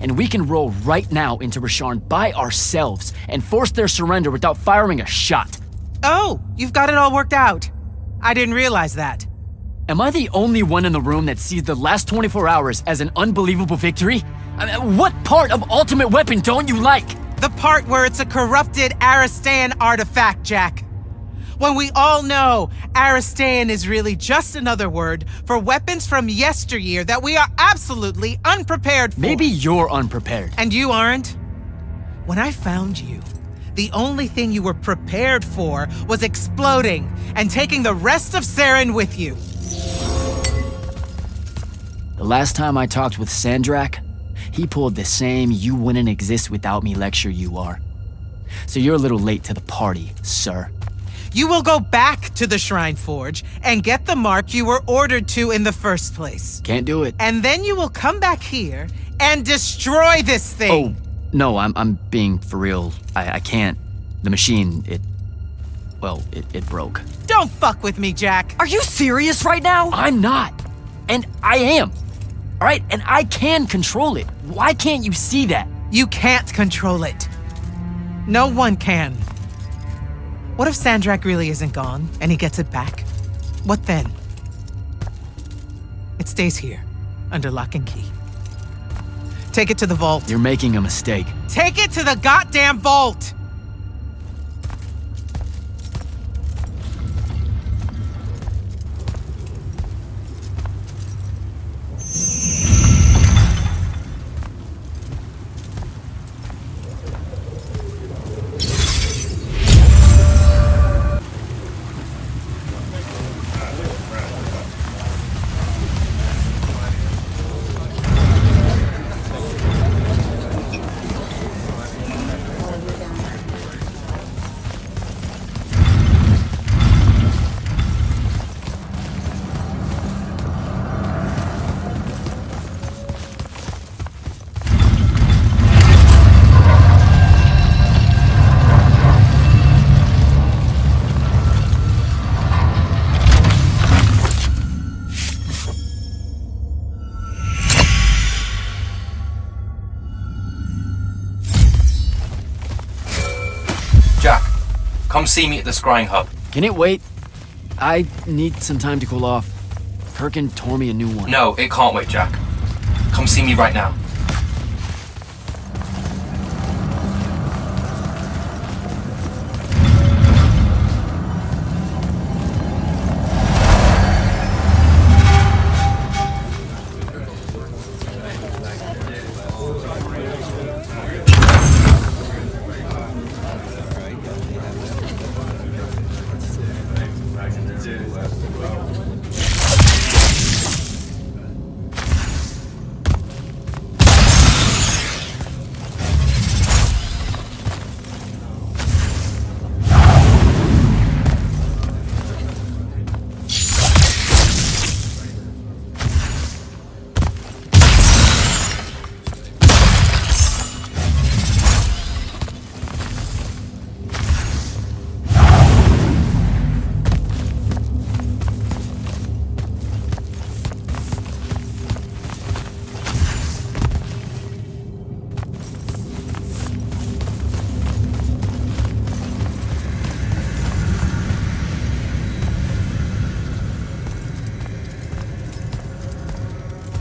And we can roll right now into Rasharn by ourselves and force their surrender without firing a shot. Oh, you've got it all worked out. I didn't realize that. Am I the only one in the room that sees the last 24 hours as an unbelievable victory? I mean, what part of Ultimate Weapon don't you like? The part where it's a corrupted Aristan artifact, Jack. When we all know Aristan is really just another word for weapons from yesteryear that we are absolutely unprepared for. Maybe you're unprepared. And you aren't? When I found you, the only thing you were prepared for was exploding and taking the rest of Saren with you. The last time I talked with Sandrakk, he pulled the same "you wouldn't exist without me" lecture you are. So you're a little late to the party, sir. You will go back to the Shrine Forge and get the mark you were ordered to in the first place. Can't do it. And then you will come back here and destroy this thing. Oh, no, I'm being for real. I can't. The machine, it broke. Don't fuck with me, Jack. Are you serious right now? I'm not. And I am. All right, and I can control it. Why can't you see that? You can't control it. No one can. What if Sandrakk really isn't gone and he gets it back? What then? It stays here, under lock and key. Take it to the vault. You're making a mistake. Take it to the goddamn vault! Come see me at the scrying hub. Can it wait? I need some time to cool off. Perkin tore me a new one. No, it can't wait, Jack. Come see me right now.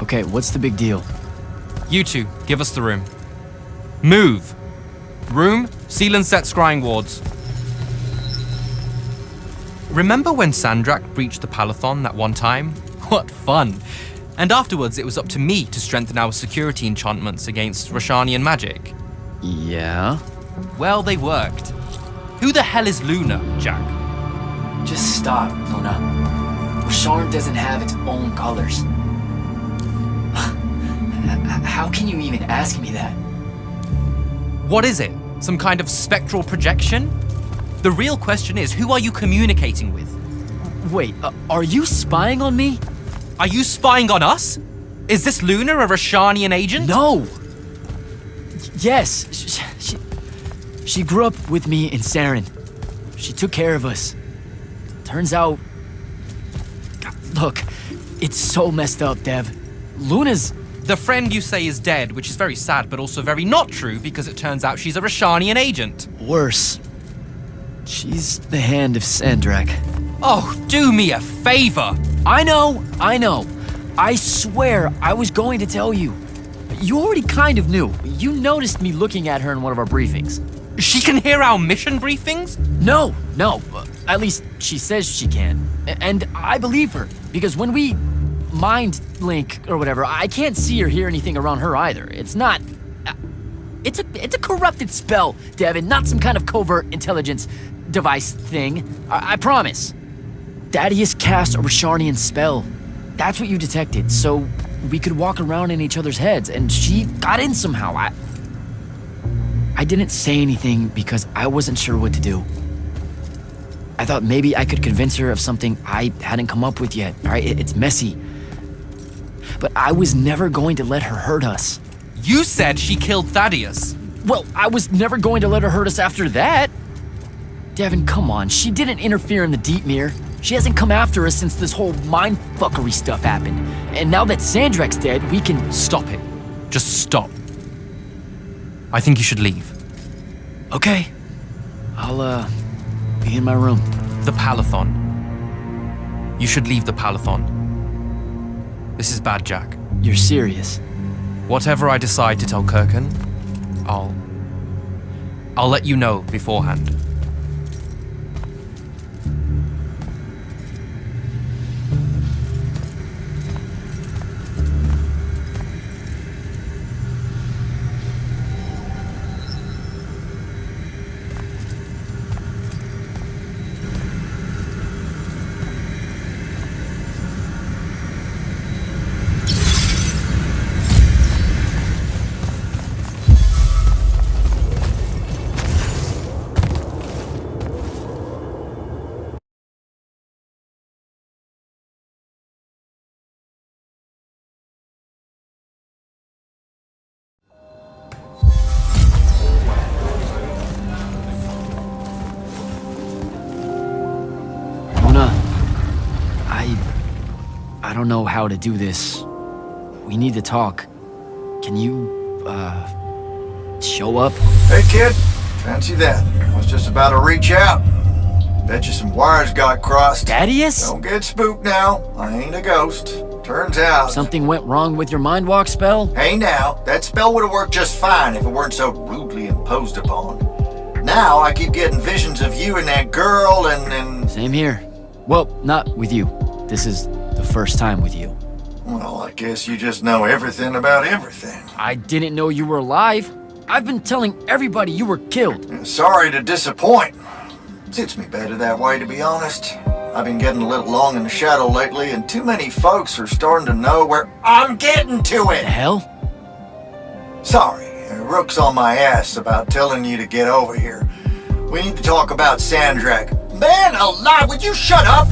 Okay, what's the big deal? You two, give us the room. Move! Room, seal and set scrying wards. Remember when Sandrakk breached the Palathon that one time? What fun! And afterwards it was up to me to strengthen our security enchantments against Rashanian magic. Yeah? Well, they worked. Who the hell is Luna, Jack? Just stop, Luna. Charm doesn't have its own colors. How can you even ask me that? What is it? Some kind of spectral projection? The real question is, who are you communicating with? Wait, are you spying on me? Are you spying on us? Is this Luna a Rashanian agent? No! Yes, she grew up with me in Saren. She took care of us. Turns out... Look, it's so messed up, Dev. Luna's... The friend you say is dead, which is very sad, but also very not true, because it turns out she's a Rashanian agent. Worse. She's the hand of Sandrakk. Oh, do me a favor! I know. I swear I was going to tell you. You already kind of knew. You noticed me looking at her in one of our briefings. She can hear our mission briefings? No. At least she says she can. And I believe her, because when we mind link or whatever, I can't see or hear anything around her either. It's not... It's a corrupted spell, Devin, not some kind of covert intelligence device thing. I promise. Thaddeus cast a Rashanian spell. That's what you detected, so we could walk around in each other's heads, and she got in somehow. I didn't say anything because I wasn't sure what to do. I thought maybe I could convince her of something I hadn't come up with yet, all right? It's messy. But I was never going to let her hurt us. You said she killed Thaddeus. Well, I was never going to let her hurt us after that. Devin, come on. She didn't interfere in the Deep Mirror. She hasn't come after us since this whole mindfuckery stuff happened. And now that Sandrakk's dead, we can... Stop it. Just stop. I think you should leave. Okay. I'll, be in my room. The Palathon. You should leave the Palathon. This is bad, Jack. You're serious? Whatever I decide to tell Kirkan, I'll let you know beforehand. I don't know how to do this. We need to talk. Can you, show up? Hey, kid. Fancy that. I was just about to reach out. Bet you some wires got crossed. Thaddeus? Don't get spooked now. I ain't a ghost. Turns out... Something went wrong with your mind walk spell? Hey now, that spell would have worked just fine if it weren't so rudely imposed upon. Now I keep getting visions of you and that girl and... Same here. Well, not with you. This is the first time with you. Well, I guess you just know everything about everything. I didn't know you were alive. I've been telling everybody you were killed. Sorry to disappoint. Suits me better that way, to be honest. I've been getting a little long in the shadow lately, and too many folks are starting to know where I'm getting to it. The hell? Sorry, Rook's on my ass about telling you to get over here. We need to talk about Sandrakk. Man alive, would you shut up?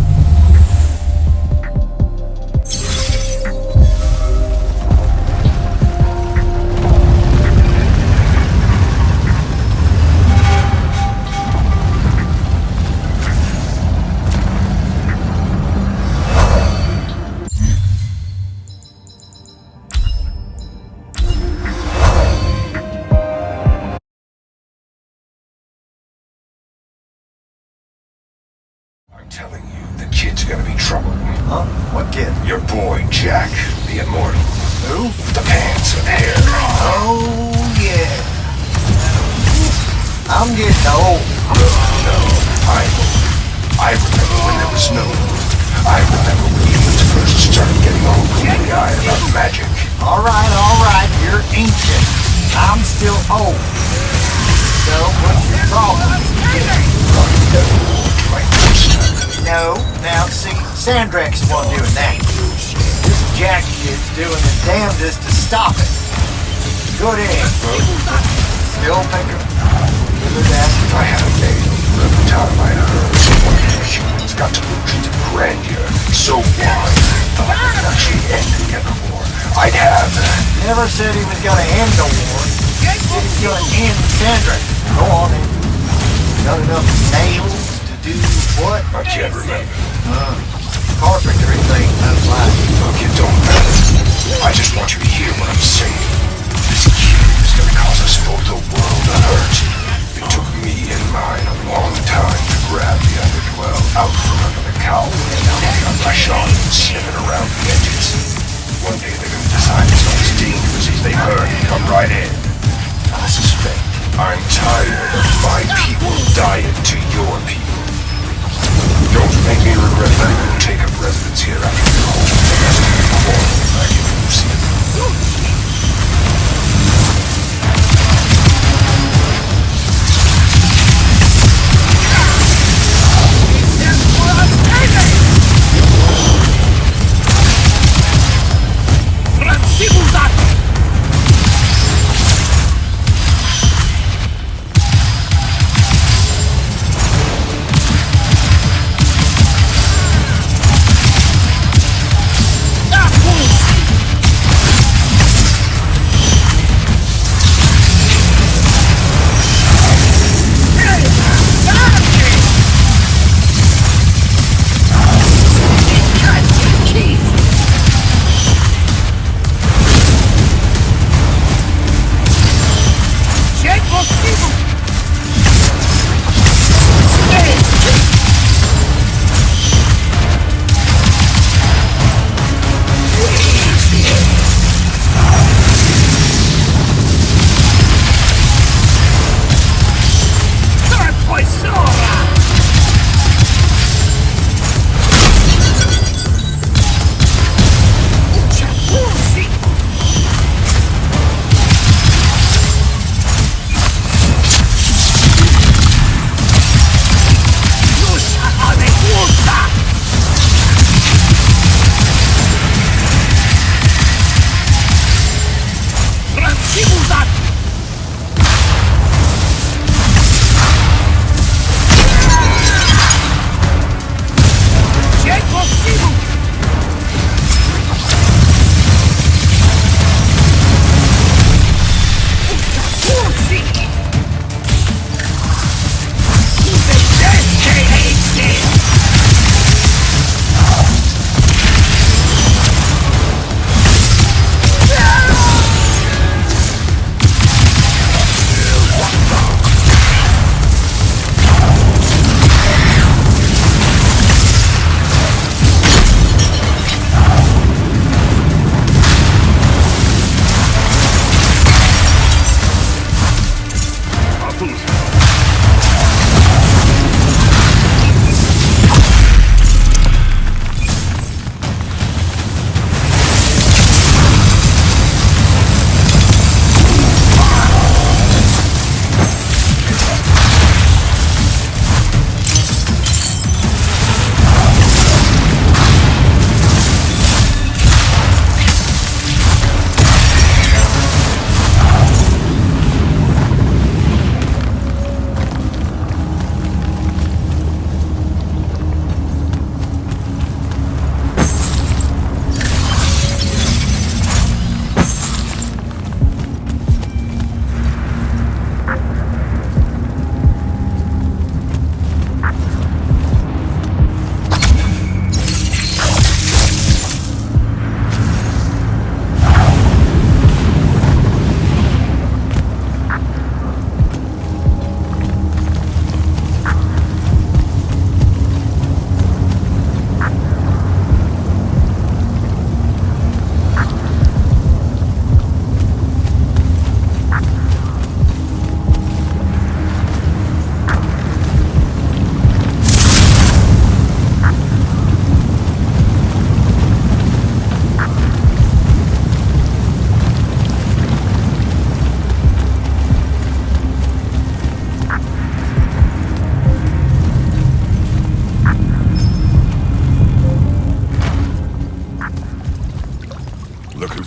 Telling you, the kid's gonna be trouble. Huh? What kid? Your boy, Jack, the Immortal. Who? The pants of hair. Oh, yeah. I'm getting old. No, I remember when there was no moon. I remember when humans first started getting all googly-eyed about magic. All right, you're ancient. I'm still old. So, what's your problem? No, now see, Sandrakk's the one doing that. This Jack kid's doing the damnedest to stop it. Good egg, still thinking. I haven't made every time I heard one of the humans got delusions of grandeur so wide that I could actually end the Evermore. I'd have. Never said he was gonna end the war. He was gonna end Sandrakk. Go on then. Got enough nails to do what? I can't remember. Carpentry thing, that's like. Look, it don't matter. I just want you to hear what I'm saying. This kid is gonna cause us both a world of hurt. It took me and mine a long time to grab the underdwell out from under the cowl and Rashan sniffing around the edges. One day they're gonna decide it's not as dangerous as they heard and come right in. I suspect I'm tired of my people dying to your people. Don't make me regret letting them take up residence here after the whole domestic quarrel back in Lucian.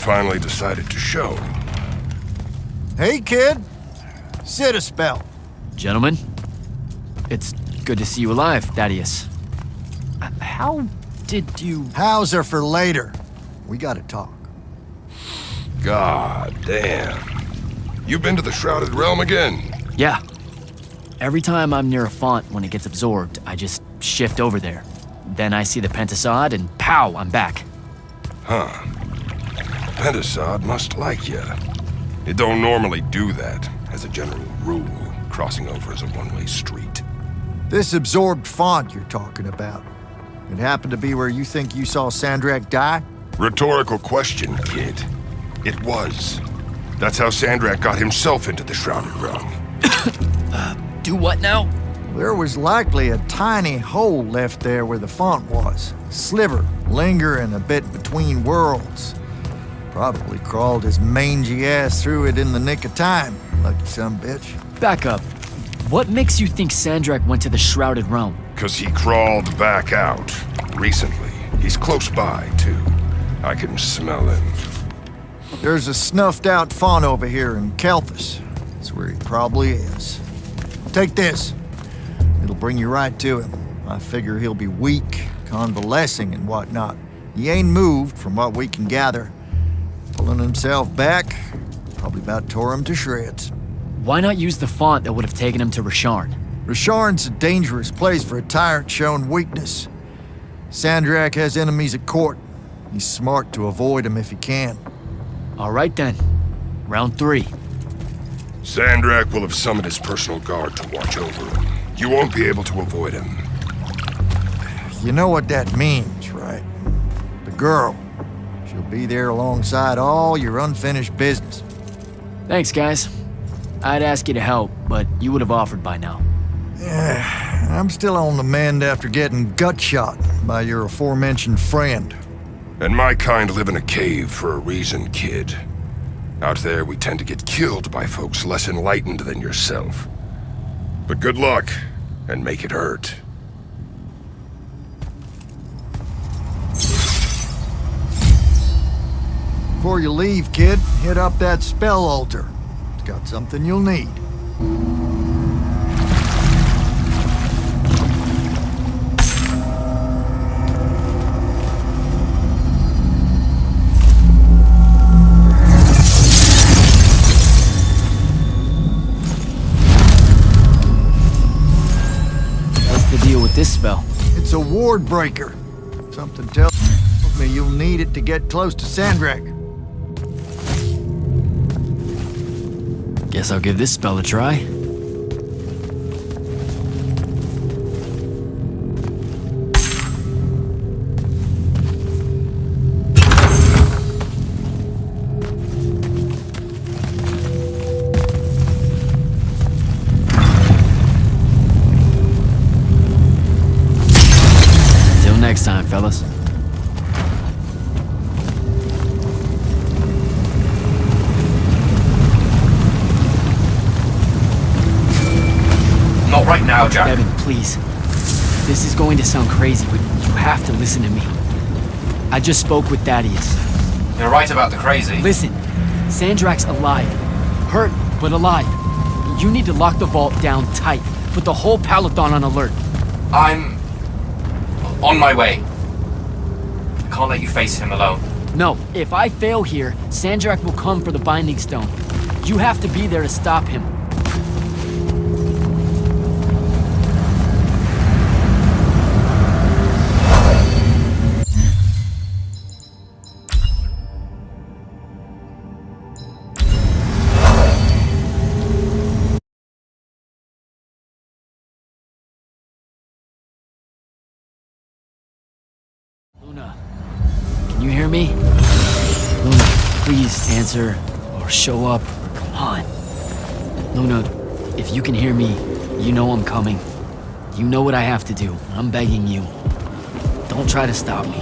finally decided to show. Hey, kid. Sit a spell. Gentlemen, it's good to see you alive, Thaddeus. How did you... Hows are for later. We gotta talk. God damn. You've been to the Shrouded Realm again? Yeah. Every time I'm near a font when it gets absorbed, I just shift over there. Then I see the Pentasod and pow, I'm back. Huh. Pentasod must like ya. It don't normally do that, as a general rule. Crossing over is a one-way street. This absorbed font you're talking about, it happened to be where you think you saw Sandrakk die? Rhetorical question, kid. It was. That's how Sandrakk got himself into the Shrouded Realm. Do what now? There was likely a tiny hole left there where the font was. A sliver, lingering a bit between worlds. Probably crawled his mangy ass through it in the nick of time. Lucky sumbitch. Back up. What makes you think Sandrakk went to the Shrouded Realm? 'Cause he crawled back out. Recently. He's close by, too. I can smell him. There's a snuffed out font over here in Kelthus. That's where he probably is. Take this. It'll bring you right to him. I figure he'll be weak, convalescing and whatnot. He ain't moved from what we can gather. Pulling himself back, probably about tore him to shreds. Why not use the font that would have taken him to Rasharn? Rasharn's a dangerous place for a tyrant showing weakness. Sandrakk has enemies at court. He's smart to avoid them if he can. All right then. Round 3. Sandrakk will have summoned his personal guard to watch over him. You won't be able to avoid him. You know what that means, right? The girl. She'll be there alongside all your unfinished business. Thanks, guys. I'd ask you to help, but you would have offered by now. Yeah, I'm still on the mend after getting gut shot by your aforementioned friend. And my kind live in a cave for a reason, kid. Out there, we tend to get killed by folks less enlightened than yourself. But good luck, and make it hurt. Before you leave, kid, hit up that spell altar. It's got something you'll need. This spell? It's a ward breaker. Something tells me you'll need it to get close to Sandrakk. Guess I'll give this spell a try. Next time, fellas. Not right now, Jack. Evan, please. This is going to sound crazy, but you have to listen to me. I just spoke with Thaddeus. You're right about the crazy. Listen, Sandrakk's alive. Hurt, but alive. You need to lock the vault down tight. Put the whole Palathon on alert. I'm on my way. I can't let you face him alone. No, if I fail here, Sandrakk will come for the Binding Stone. You have to be there to stop him. Luna, can you hear me? Luna, please answer or show up. Come on. Luna, if you can hear me, you know I'm coming. You know what I have to do. I'm begging you. Don't try to stop me.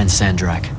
find Sandrakk.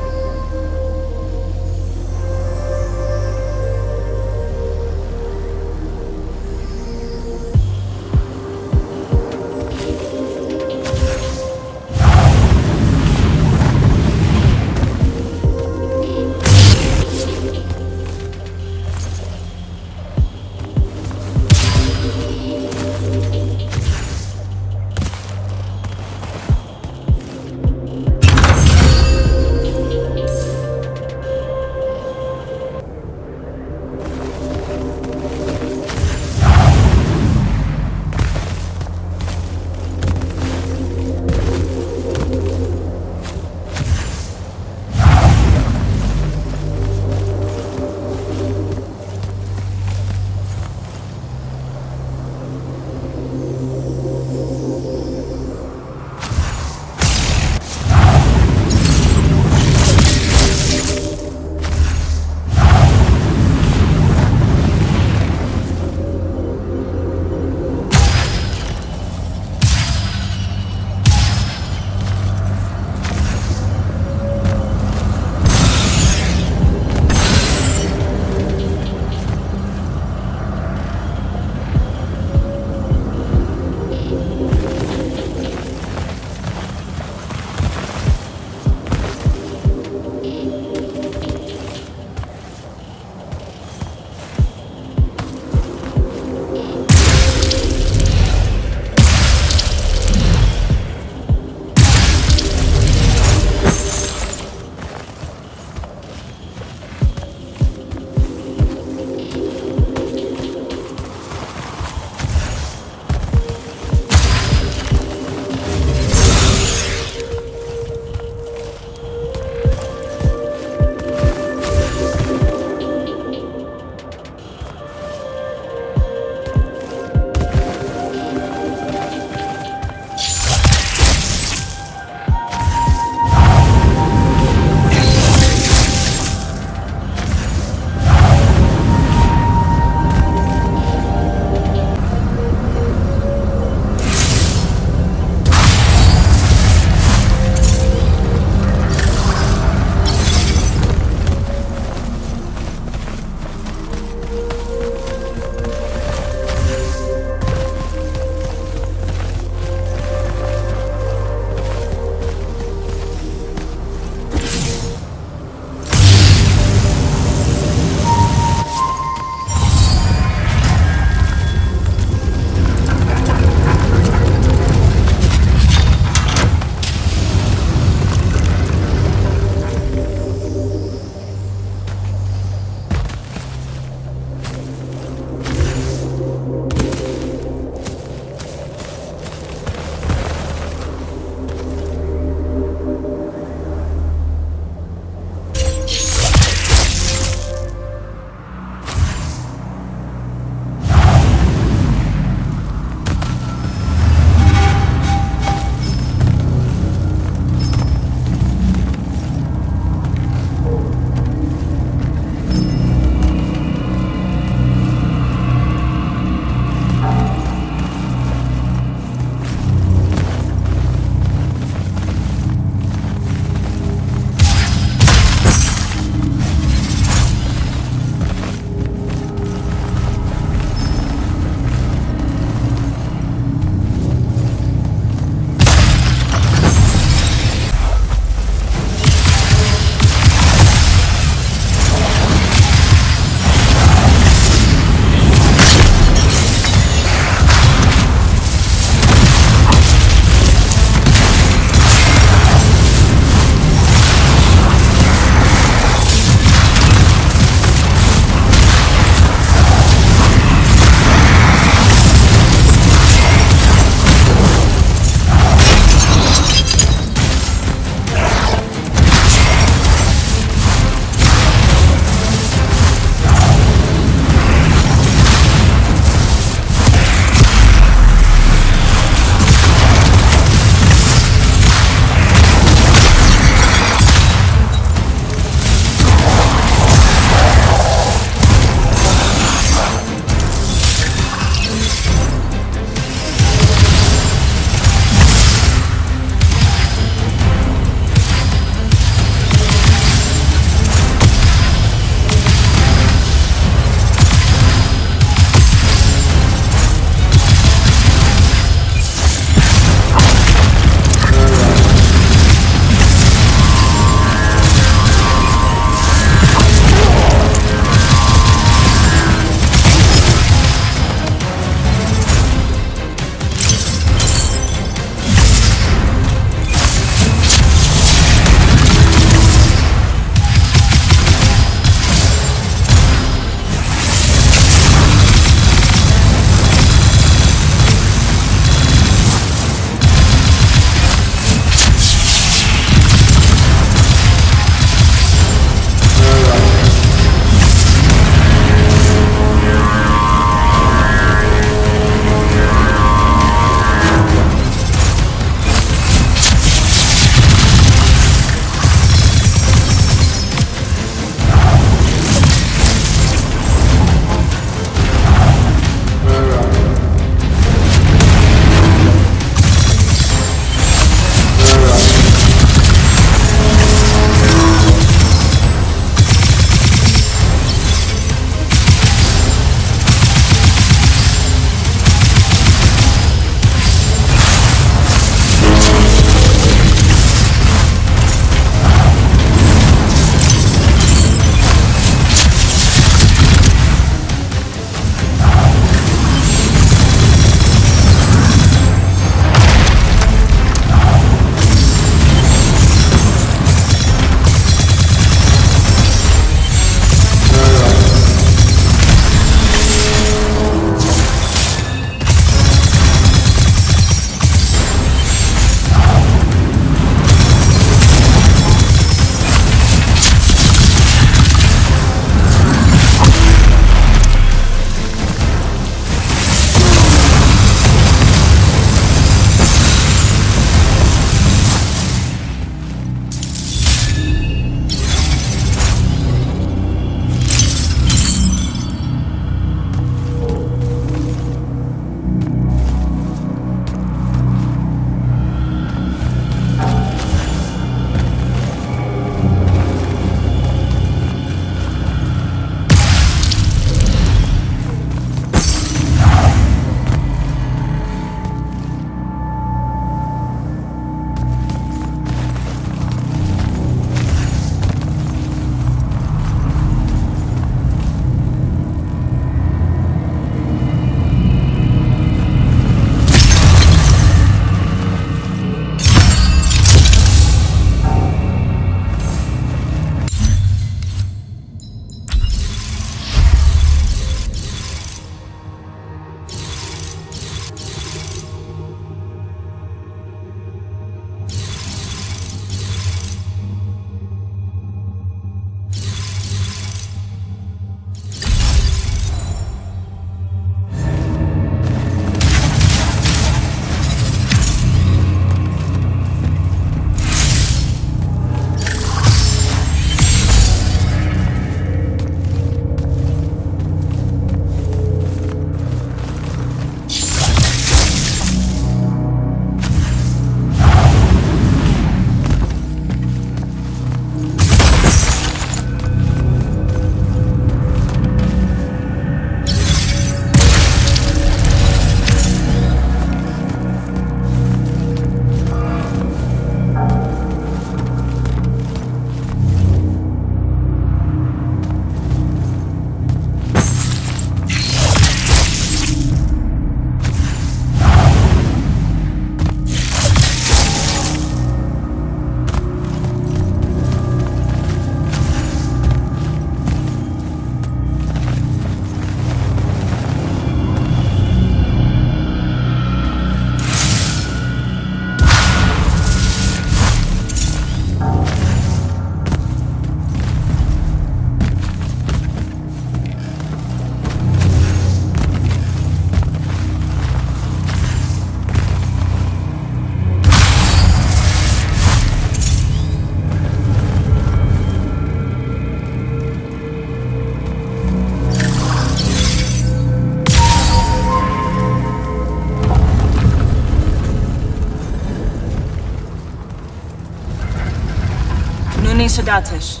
Shadatish.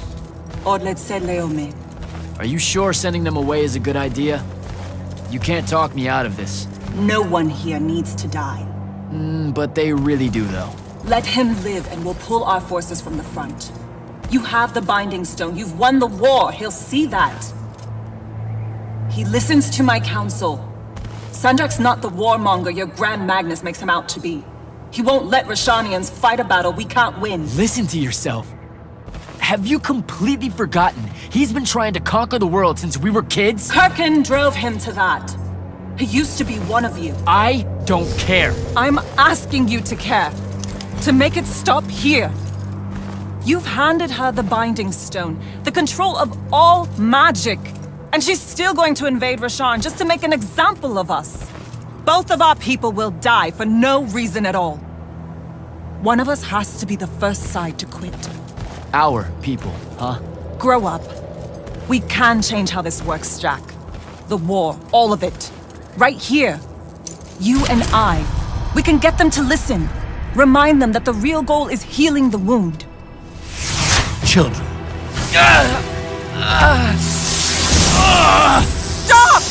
Odlet said Leome. Are you sure sending them away is a good idea? You can't talk me out of this. No one here needs to die. But they really do, though. Let him live and we'll pull our forces from the front. You have the Binding Stone. You've won the war. He'll see that. He listens to my counsel. Sandrakk's not the warmonger your Grand Magnus makes him out to be. He won't let Rashanians fight a battle we can't win. Listen to yourself. Have you completely forgotten? He's been trying to conquer the world since we were kids? Kirkin drove him to that. He used to be one of you. I don't care. I'm asking you to care. To make it stop here. You've handed her the Binding Stone, the control of all magic. And she's still going to invade Rasharn just to make an example of us. Both of our people will die for no reason at all. One of us has to be the first side to quit. Our people, huh? Grow up. We can change how this works, Jack. The war, all of it. Right here. You and I. We can get them to listen. Remind them that the real goal is healing the wound. Children. Stop!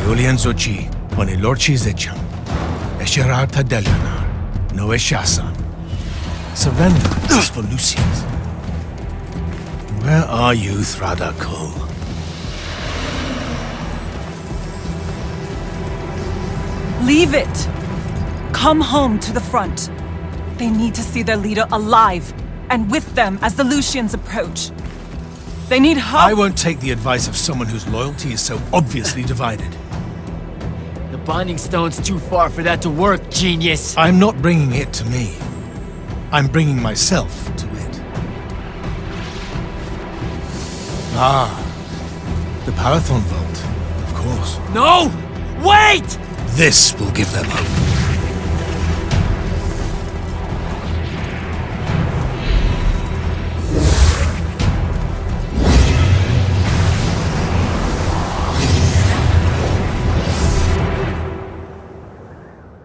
Julian Zochi, when Lorchi Zecham, Esherata Delana, no Eshasan. Surrender is for Lucius. Where are you, Thradakul? Leave it! Come home to the front. They need to see their leader alive, and with them as the Lucians approach. They need help. I won't take the advice of someone whose loyalty is so obviously divided. The Binding Stone's too far for that to work, genius! I'm not bringing it to me. I'm bringing myself to it. Ah, the Parathon Vault, of course. No! Wait! This will give them hope.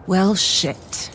Well, shit.